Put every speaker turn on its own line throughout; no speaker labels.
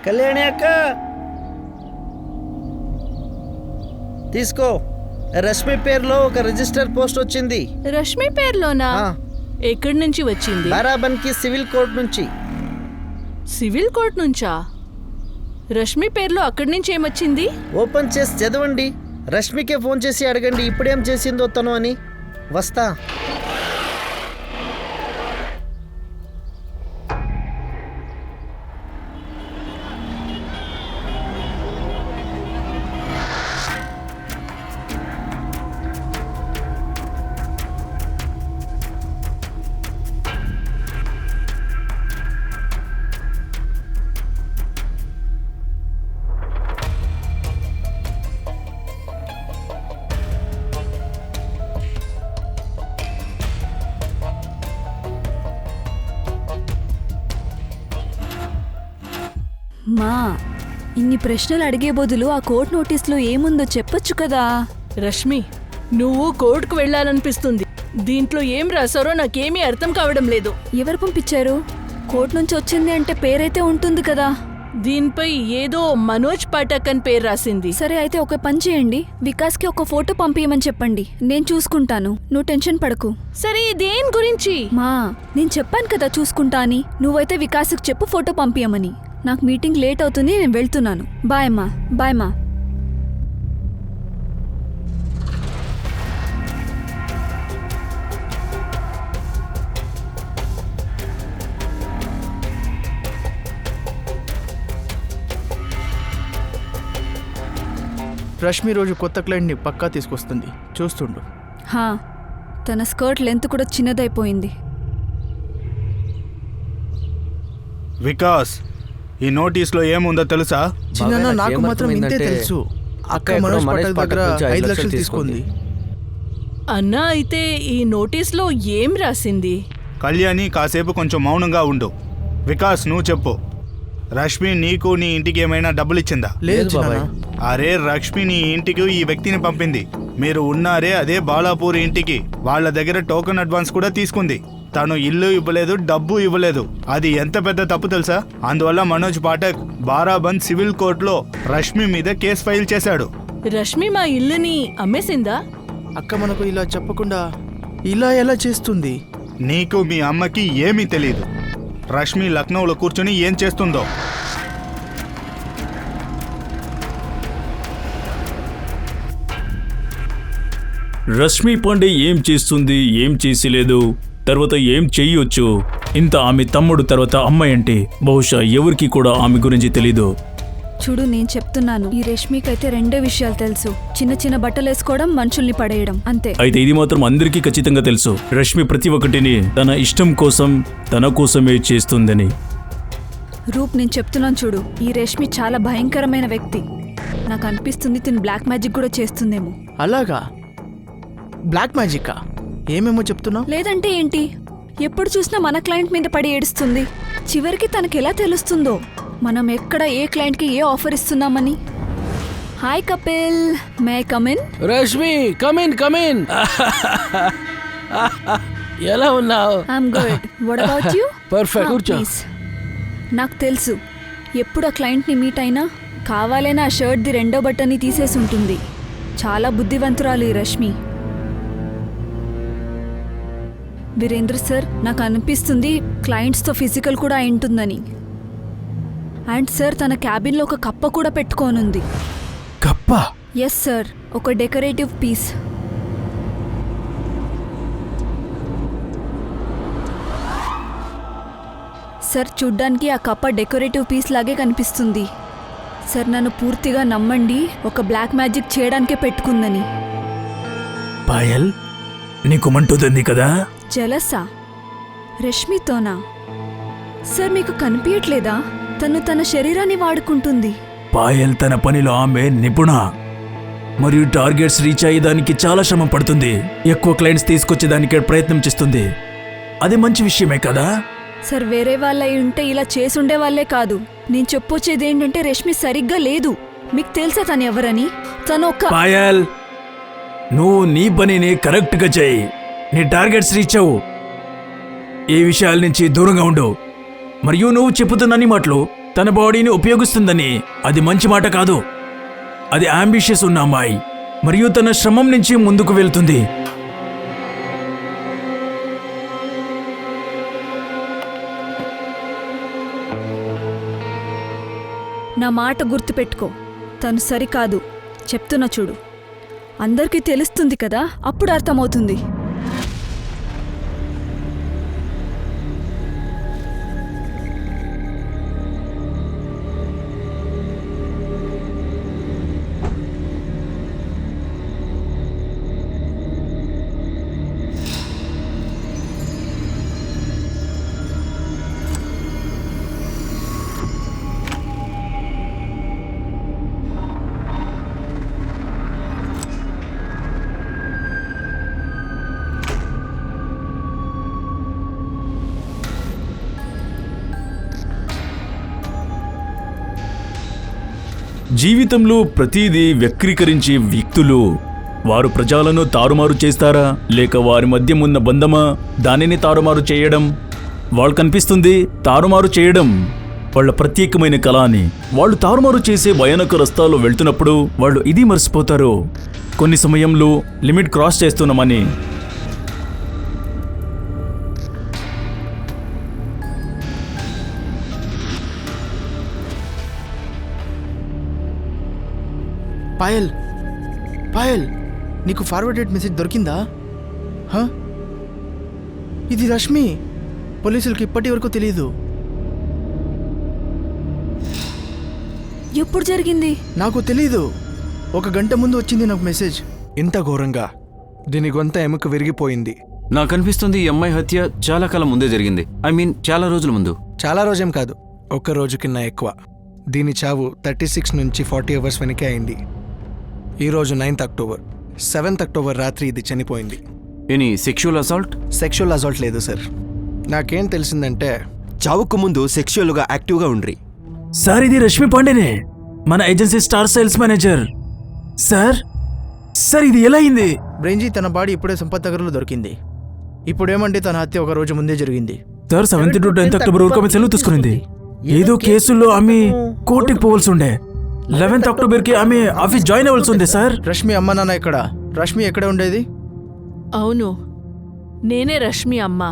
కళ్యాణి అక్క తీసుకో. రష్మి పేరులో ఒక రిజిస్టర్ పోస్ట్ వచ్చింది.
రష్మి పేరులోనా? ఎక్కడి నుంచి వచ్చింది?
బారాబన్కి సివిల్ కోర్ట్ నుంచి.
సివిల్ కోర్ట్ నుంచా? రష్మి పేరులో అక్కడి నుంచి ఏమొచ్చింది?
ఓపెన్ చేసి చదవండి. రష్మికే ఫోన్ చేసి అడగండి ఇప్పుడేం చేసిందో తను అని. వస్తా.
మా ఇన్ని ప్రశ్నలు అడిగే బదులు ఆ కోర్ట్ నోటీస్లో ఏముందో చెప్పొచ్చు కదా.
రష్మి, నువ్వు కోర్టుకు వెళ్ళాలనిపిస్తుంది. దీంట్లో ఏం రాసారో నాకేమీ అర్థం కావడం లేదు.
ఎవరు పంపించారు? కోర్ట్ నుంచి వచ్చింది అంటే పేరైతే ఉంటుంది కదా.
దీనిపై ఏదో మనోజ్ పాఠక్ అని పేరు రాసింది.
సరే అయితే ఒక పని చేయండి, వికాస్కి ఒక ఫోటో పంపించమని చెప్పండి. నేను చూసుకుంటాను, నువ్వు టెన్షన్ పడకు.
సరే దేని గురించి?
మా నేను చెప్పాను కదా చూసుకుంటా అని. నువ్వైతే వికాస్కి చెప్పు ఫోటో పంపించమని. నాకు మీటింగ్ లేట్ అవుతుంది, నేను వెళ్తున్నాను. బాయ్ అమ్మా. బాయ్ మా.
రష్మి రోజు కొత్త క్లయింట్ని పక్కా తీసుకొస్తుంది, చూస్తుండు.
హా, తన స్కర్ట్ లెంత్ కూడా చిన్నదైపోయింది.
వికాస్, ఈ నోటీస్లో ఏముందో తెలుసా?
చిన్న నాకు మాత్రం ఇంతే తెలుసు. అక్క మనోజ్ పటేల్ దగ్గర 5 లక్షలు తీసుకుంది.
అన్నా, అయితే ఈ నోటీస్లో ఏం రాసింది?
కళ్యాణి, కాసేపు కొంచెం మౌనంగా ఉండు. వికాస్, నువ్వు చెప్పు. రష్మి నీకు నీ ఇంటికి ఏమైనా డబ్బులు ఇచ్చిందా?
లేదు బాబాయ్.
అరే, రష్మి నీ ఇంటికి ఈ వ్యక్తిని పంపింది. మీరు ఉన్నారే అదే బాలాపూర్ ఇంటికి. వాళ్ళ దగ్గర టోకెన్ అడ్వాన్స్ కూడా తీసుకుంది. తను ఇల్లు ఇవ్వలేదు, డబ్బు ఇవ్వలేదు. అది ఎంత పెద్ద తప్పు తెలుసా? అందువల్ల మనోజ్ పాఠక్ బారాబంద్ సివిల్ కోర్టులో రష్మి మీద కేసు ఫైల్ చేశాడు.
రష్మి మా ఇల్లుని అమ్మేసిందా?
అక్క మనకు ఇలా చెప్పకుండా ఇలా ఎలా చేస్తుంది?
నీకు మీ అమ్మకి ఏమీ తెలియదు. రష్మి లక్నోలో కూర్చొని ఏం చేస్తుందో.
రష్మి పాండే ఏం చేస్తుంది, ఏం చేసిలేదు, తర్వాత ఏం చెయ్యొచ్చు. ఇంత ఆమె తమ్ముడు తర్వాత అమ్మాయి అంటే బహుశా ఎవరికి కూడా ఆమె గురించి తెలీదు.
చూడు, నేను చెప్తున్నాను, ఈ రష్మికైతే 2 విషయాలు తెలుసు. చిన్న చిన్న బట్టలు వేసుకోవడం, మనుషుల్ని పడేయడం, అంతే.
అయితే ఇది మాత్రం అందరికీ ఖచ్చితంగా తెలుసు, రష్మి ప్రతి ఒక్కటిని తన ఇష్టం కోసం, తన కోసమే చేస్తుందని.
రూప్, నేను చెప్తున్నాను చూడు, ఈ రష్మి చాలా భయంకరమైన వ్యక్తి. నాకు అనిపిస్తుంది తిను బ్లాక్ మ్యాజిక్ కూడా చేస్తుందేమో.
అలాగా? బ్లాక్ మ్యాజిక్కా? ఏమేమో చెప్తున్నావు?
లేదంటే ఏంటి, ఎప్పుడు చూసినా మన క్లయింట్ మీద పడి ఏడుస్తుంది. చివరికి తనకి ఎలా తెలుస్తుందో మనం ఎక్కడ ఏ క్లయింట్కి ఏ ఆఫర్ ఇస్తున్నామని. Hi Kapil, may come in?
Rashmi, come in come in. ఎలా ఉన్నావు?
I'm good. What about you?
Perfect. కూర్చో.
నాకు తెలుసు, ఎప్పుడు ఆ క్లయింట్ని మీట్ అయినా కావాలైనా ఆ షర్ట్ది 2వ బట్టని తీసేసి ఉంటుంది. చాలా బుద్ధివంతురాలు ఈ రష్మి. వీరేంద్ర సార్, నాకు అనిపిస్తుంది క్లయింట్స్తో ఫిజికల్ కూడా అయి ఉంటుందని. అండ్ సార్, తన క్యాబిన్లో ఒక కప్ప కూడా పెట్టుకోనుంది.
కప్ప?
ఎస్ సార్, ఒక డెకరేటివ్ పీస్. సార్, చూడ్డానికి ఆ కప్ప డెకరేటివ్ పీస్ లాగే కనిపిస్తుంది. సార్, నన్ను పూర్తిగా నమ్మండి, ఒక బ్లాక్ మ్యాజిక్ చేయడానికే పెట్టుకుందని.
పాయల్, నీకు మంటుంది కదా?
జలసా? రష్మితోనా? సార్, మీకు కనిపించట్లేదా? తను తన శరీరాన్ని వాడుకుంటుంది.
పాయల్ తన పనిలో ఆమె నిపుణ, మరియు టార్గెట్స్ రీచ్ అయ్యేదానికి చాలా శ్రమ పడుతుంది. ఎక్కువ క్లయింట్స్ తీసుకొచ్చేదానికి ప్రయత్నం చేస్తుంది. అది మంచి విషయమే కదా?
సార్, వేరే వాళ్ళై ఉంటే ఇలా చేసుండే వాళ్ళే కాదు. నేను చెప్పొచ్చేది ఏంటంటే రష్మి సరిగ్గా లేదు. మీకు తెలుసా తను ఎవరని? తను ఒక...
పాయల్, నువ్వు నీ పనిని కరెక్ట్గా చేయి. నీ టార్గెట్స్ రీచ్ అవ్వు. ఈ విషయాల నుంచి దూరంగా ఉండు. మరియు నువ్వు చెప్పుతున్న అన్ని మాటలు తన బాడీని ఉపయోగిస్తుందని అది మంచి మాట కాదు. అది అంబిషియస్ ఉన్న అమ్మాయి మరియు తన శ్రమం నుంచి ముందుకు వెళ్తుంది.
నా మాట గుర్తుపెట్టుకో, తను సరికాదు. చెప్తున్నా చూడు, అందరికీ తెలుస్తుంది కదా, అప్పుడు అర్థమవుతుంది.
జీవితంలో ప్రతిదీ వక్రీకరించే వ్యక్తులు వారు ప్రజలను తారుమారు చేస్తారా లేక వారి మధ్య ఉన్న బంధమా దానిని తారుమారు చేయడం? వాళ్ళు కనిపిస్తుంది తారుమారు చేయడం వాళ్ళ ప్రత్యేకమైన కళ అని. వాళ్ళు తారుమారు చేసే భయానక రస్తాల్లో వెళ్తున్నప్పుడు వాళ్ళు ఇది మర్చిపోతారు, కొన్ని సమయంలో లిమిట్ క్రాస్ చేస్తున్నామని.
పాయల్, పాయల్, నీకు ఫార్వర్డెడ్ మెసేజ్ దొరికిందా? హా? ఇది రష్మి. పోలీసులకు ఇప్పటి వరకు తెలియదు.
ఎప్పుడు జరిగింది?
నాకు తెలీదు. 1 గంట ముందు వచ్చింది నాకు మెసేజ్. ఇంత ఘోరంగా దీని గొంత ఎముక విరిగిపోయింది.
నాకు అనిపిస్తుంది ఈ అమ్మాయి హత్య చాలా కాలం ముందే జరిగింది. చాలా రోజుల ముందు.
చాలా రోజేం కాదు, 1 రోజు కింద ఎక్కువ. దీని చావు 36 నుంచి 40 అవర్స్ వెనకే అయింది. ఈరోజు 9th అక్టోబర్, 7th అక్టోబర్ రాత్రి ఇది చనిపోయింది.
Any sexual assault?
Sexual assault లేదు సార్. నాకేం తెలిసిందంటే
చావుకు ముందు సెక్షువల్గా యాక్టివ్గా ఉండ్రి.
సార్ ఇది రష్మి పాండేనే, మన agency star sales manager. Sir sir ఇది ఎలా అయింది?
బ్రెంజీ తన బాడీ ఇప్పుడే సంపత్ నగర్లో దొరికింది. ఇప్పుడేమంటే తన హత్య 1 రోజు ముందే జరిగింది.
Sir 7th to 10th October వరకు ఆమె సెలవు తీసుకునింది. ఏదో కేసుల్లో ఆమె కోర్టుకి పోవాల్సి ఉండే. 11th అక్టోబర్కి ఆమె ఆఫీస్ జాయిన్ అవ్వాల్సి ఉంది సార్.
రష్మి అమ్మ నాన్న ఎక్కడ? రష్మి ఎక్కడ ఉండేది?
అవును, నేనే రష్మి అమ్మ.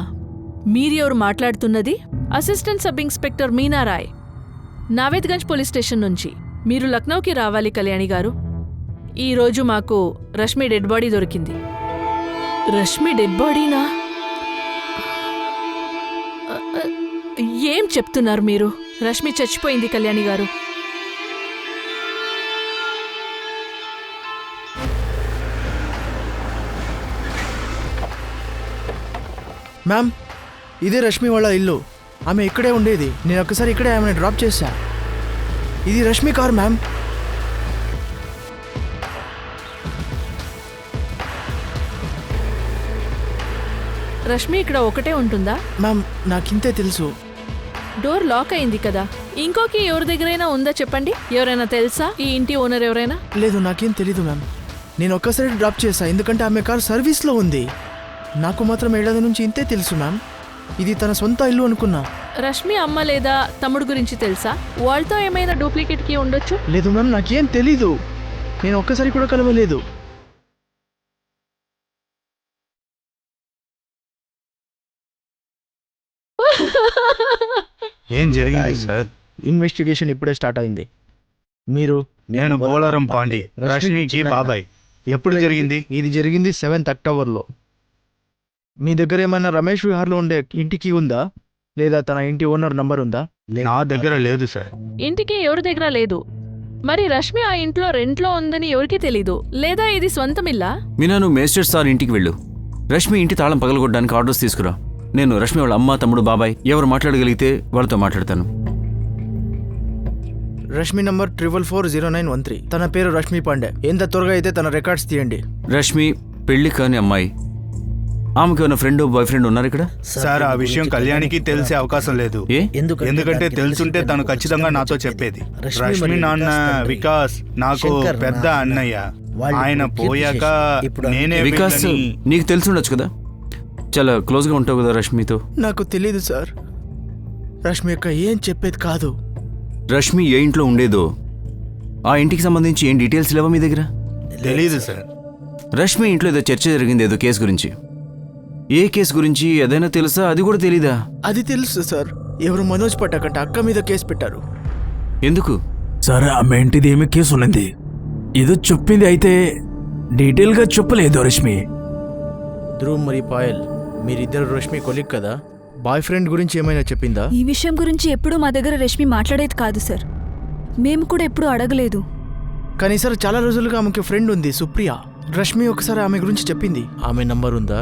మీరెవరు మాట్లాడుతున్నది? Assistant sub inspector Meena Rai, Navedganj police station నుంచి. మీరు లక్నోకి రావాలి కళ్యాణి గారు. ఈరోజు మాకు రష్మి డెడ్ బాడీ దొరికింది. రష్మి డెడ్ బాడీనా? ఏం చెప్తున్నారు మీరు? రష్మి చచ్చిపోయింది కళ్యాణి గారు.
మ్యామ్, ఇదే రష్మి వాళ్ళ ఇల్లు. ఆమె ఇక్కడే ఉండేది. నేను ఒక్కసారి ఇక్కడే ఆమెను డ్రాప్ చేశా. ఇది రష్మి కార్ మ్యామ్.
రష్మి ఇక్కడ ఒకటే ఉంటుందా?
మ్యామ్, నాకింతే తెలుసు.
డోర్ లాక్ అయింది కదా. ఇంకోకి ఎవరి దగ్గరైనా ఉందా చెప్పండి. ఎవరైనా తెలుసా? ఈ ఇంటి ఓనర్ ఎవరైనా?
లేదు, నాకేం తెలీదు మ్యామ్. నేను ఒక్కసారి డ్రాప్ చేశా, ఎందుకంటే ఆమె కార్ సర్వీస్లో ఉంది. నాకు మాత్రం 7 నుంచి ఇంతే తెలుసు మ్యామ్. ఇది తన సొంత ఇల్లు అనుకున్నా.
రష్మి అమ్మ లేదా తమ్ముడు గురించి తెలుసా? వాళ్ళతో ఏమైనా డూప్లికేట్ కి ఉండొచ్చు.
లేదు మ్యామ్, నాకేం తెలీదు. నేను ఒక్కసారి కూడా కలవలేదు.
ఏం జరిగింది సార్?
ఇన్వెస్టిగేషన్ ఇప్పుడే స్టార్ట్ అయింది. మీరు?
నేను బోలారం పాండే, రష్మికి బాబాయ్. ఎప్పుడు జరిగింది?
ఇది జరిగింది 7th అక్టోబర్లో. మీ దగ్గర ఏమైనా రమేష్ విహార్లో ఉండే ఇంటికి ఉందా, లేదా తన ఇంటి ఓనర్ నంబర్ ఉందా?
నా దగ్గర లేదు సార్.
ఇంటికి ఎవరి దగ్గర లేదు. మరి రష్మి ఆ ఇంట్లో రెంట్లో ఉందని ఎవరికి తెలీదు. లేదా ఇది సొంతం ఇల్లా?
మీనా, నువ్వు మేస్టర్ సార్ ఇంటికి వెళ్ళు. రష్మి ఇంటి తాళం పగలగొట్టడానికి ఆర్డర్స్ తీసుకురా. నేను రష్మి వాళ్ళ అమ్మ, తమ్ముడు, బాబాయ్ ఎవరు మాట్లాడగలిగితే వాళ్ళతో మాట్లాడతాను.
రష్మి నంబర్ 44400913. తన పేరు రష్మి పాండే. ఎంత త్వరగా అయితే తన రికార్డ్స్ తీయండి.
రష్మి పెళ్లి కాని అమ్మాయి. ఆమెకి ఏమైనా ఫ్రెండ్ బాయ్ ఫ్రెండ్ ఉన్నారు ఇక్కడ?
సార్, ఆ విషయం కళ్యాణికి తెలిసే అవకాశం లేదు.
ఏ?
ఎందుకంటే తెలుసుంటే తను ఖచ్చితంగా నాతో చెప్పేది. రష్మి నాన్న వికాస్ నాకు పెద్ద అన్నయ్య. ఆయన పోయాక నేనే
వికాస్
వీళ్ళని-
నీకు తెలిసి ఉండొచ్చు కదా, చాలా క్లోజ్గా ఉంటావు కదా రష్మితో.
నాకు తెలీదు సార్. రష్మి యొక్క ఏం చెప్పేది కాదు.
రష్మి ఏ ఇంట్లో ఉండేదో ఆ ఇంటికి సంబంధించి ఏం డీటెయిల్స్ లేవా మీ దగ్గర?
తెలీదు సార్.
రష్మి ఇంట్లో ఏదో చర్చ జరిగింది, ఏదో కేసు గురించి. ఏ కేసు గురించి ఏదైనా తెలుసా? అది కూడా తెలీదా?
అది తెలుసు సార్. ఎవరు మనోజ్ పట్టకంట అక్క మీద కేసు పెట్టారు.
ఎందుకు?
సరే, ఆమె ఇంటిది ఏమి కేసు ఉన్నది, ఏదో చెప్పింది, అయితే డీటెయిల్గా చెప్పలేదు రష్మి.
ధ్రువ్ మరి పాయల్, మీరిద్దరు రష్మి కొలిక్ కదా, బాయ్ ఫ్రెండ్ గురించి ఏమైనా చెప్పిందా?
ఈ విషయం గురించి ఎప్పుడూ మా దగ్గర రష్మి మాట్లాడేది కాదు సార్. మేము కూడా ఎప్పుడూ అడగలేదు.
కానీ సార్ చాలా రోజులుగా ఆమెకి ఫ్రెండ్ ఉంది, సుప్రియ. రష్మి ఒకసారి ఆమె గురించి చెప్పింది. ఆమె నంబర్ ఉందా?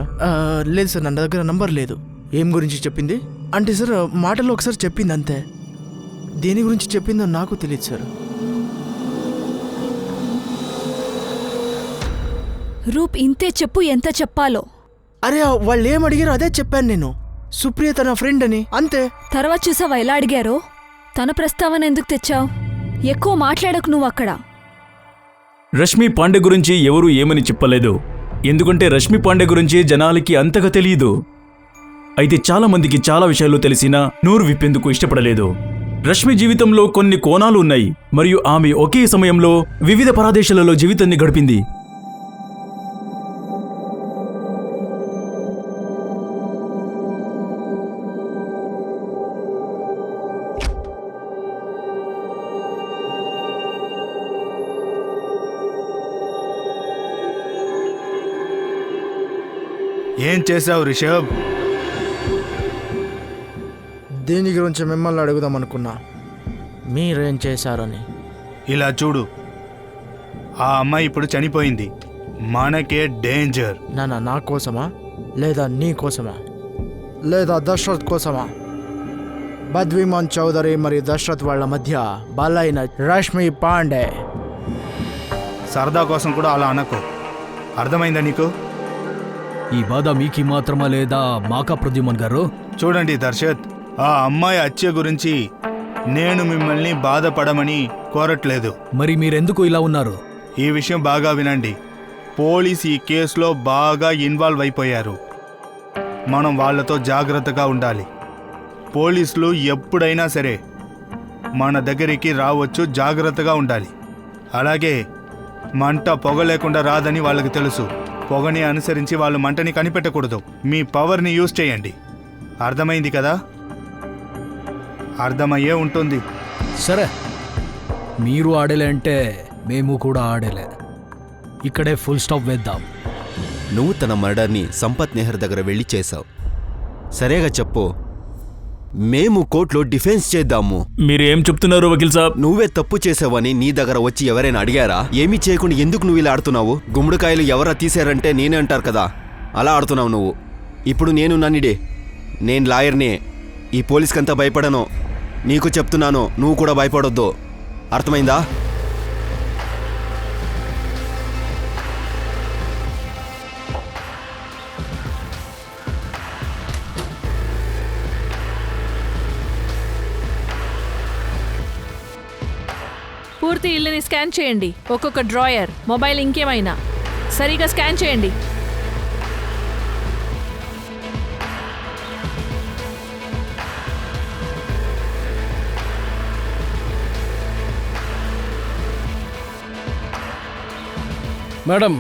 లేదు సార్, నా దగ్గర నంబర్ లేదు. ఏం గురించి చెప్పింది అంటే సార్, మాటల్లో ఒకసారి చెప్పింది అంతే. దేని గురించి చెప్పిందో నాకు తెలియదు సార్.
రూప్, ఇంతే చెప్పు, ఎంత చెప్పాలో.
అరే వాళ్ళు ఏం అడిగారో అదే చెప్పాను నేను. సుప్రియ తన ఫ్రెండ్ అని, అంతే.
తర్వాత చూసావా ఎలా అడిగారో? తన ప్రస్తావన ఎందుకు తెచ్చావు? ఎక్కువ మాట్లాడకు నువ్వు అక్కడ.
రష్మి పాండే గురించి ఎవరూ ఏమని చెప్పలేదు, ఎందుకంటే రష్మి పాండే గురించి జనాలకి అంతగా తెలియదు. అయితే చాలా మందికి చాలా విషయాలు తెలిసినా నోరు విప్పేందుకు ఇష్టపడలేదు. రష్మి జీవితంలో కొన్ని కోణాలు ఉన్నాయి, మరియు ఆమె ఒకే సమయంలో వివిధ ప్రదేశాలలో జీవితాన్ని గడిపింది.
ఏం చేశావు రిషబ్?
దేని గురించి మిమ్మల్ని అడుగుదాం అనుకున్నా, మీరేం చేశారని.
ఇలా చూడు, ఆ అమ్మాయి ఇప్పుడు చనిపోయింది, మనకే డేంజర్.
నా కోసమా, లేదా నీ కోసమా, లేదా దశరథ్ కోసమా? బద్విమాన్ చౌదరి మరియు దశరథ్ వాళ్ళ మధ్య బలైన రష్మి పాండే.
సరదా కోసం కూడా అలా అనకు, అర్థమైందా నీకు?
ఈ బాధ మీకు మాత్రమా లేదా మాకా ప్రద్యుమన్ గారు?
చూడండి దర్శత్, ఆ అమ్మాయి హత్య గురించి నేను మిమ్మల్ని బాధపడమని కోరట్లేదు.
మరి మీరెందుకు ఇలా ఉన్నారు?
ఈ విషయం బాగా వినండి. పోలీస్ ఈ కేసులో బాగా ఇన్వాల్వ్ అయిపోయారు. మనం వాళ్ళతో జాగ్రత్తగా ఉండాలి. పోలీసులు ఎప్పుడైనా సరే మన దగ్గరికి రావచ్చు, జాగ్రత్తగా ఉండాలి. అలాగే మంట పొగ లేకుండా రాదని వాళ్ళకి తెలుసు. పొగని అనుసరించి వాళ్ళు మంటని కనిపెట్టకూడదు. మీ పవర్ని యూజ్ చేయండి. అర్థమైంది కదా? అర్థమయ్యే ఉంటుంది.
సరే, మీరు ఆడలే అంటే మేము కూడా ఆడలే. ఇక్కడే ఫుల్ స్టాప్ వేద్దాం.
నువ్వు తన మర్డర్ని సంపత్ నెహర్ దగ్గర వెళ్ళి చేశావు. సరేగా చెప్పు, మేము కోర్టులో డిఫెన్స్ చేద్దాము.
మీరు ఏం చెప్తున్నారు వకీల్ సాబ్?
నువ్వే తప్పు చేసావని నీ దగ్గర వచ్చి ఎవరైనా అడిగారా? ఏమీ చేయకుండా ఎందుకు నువ్వు ఇలా ఆడుతున్నావు? గుమ్మడికాయలు ఎవరా తీశారంటే నేనే అంటారు కదా, అలా ఆడుతున్నావు నువ్వు. ఇప్పుడు నేను నన్నిడే, నేను లాయర్ని. ఈ పోలీస్కంతా భయపడను. నీకు చెప్తున్నాను, నువ్వు కూడా భయపడొద్దు. అర్థమైందా?
పూర్తి ఇల్లుని స్కాన్ చేయండి. ఒక్కొక్క డ్రాయర్, మొబైల్, ఇంకేమైనా సరిగా స్కాన్ చేయండి.
మేడం,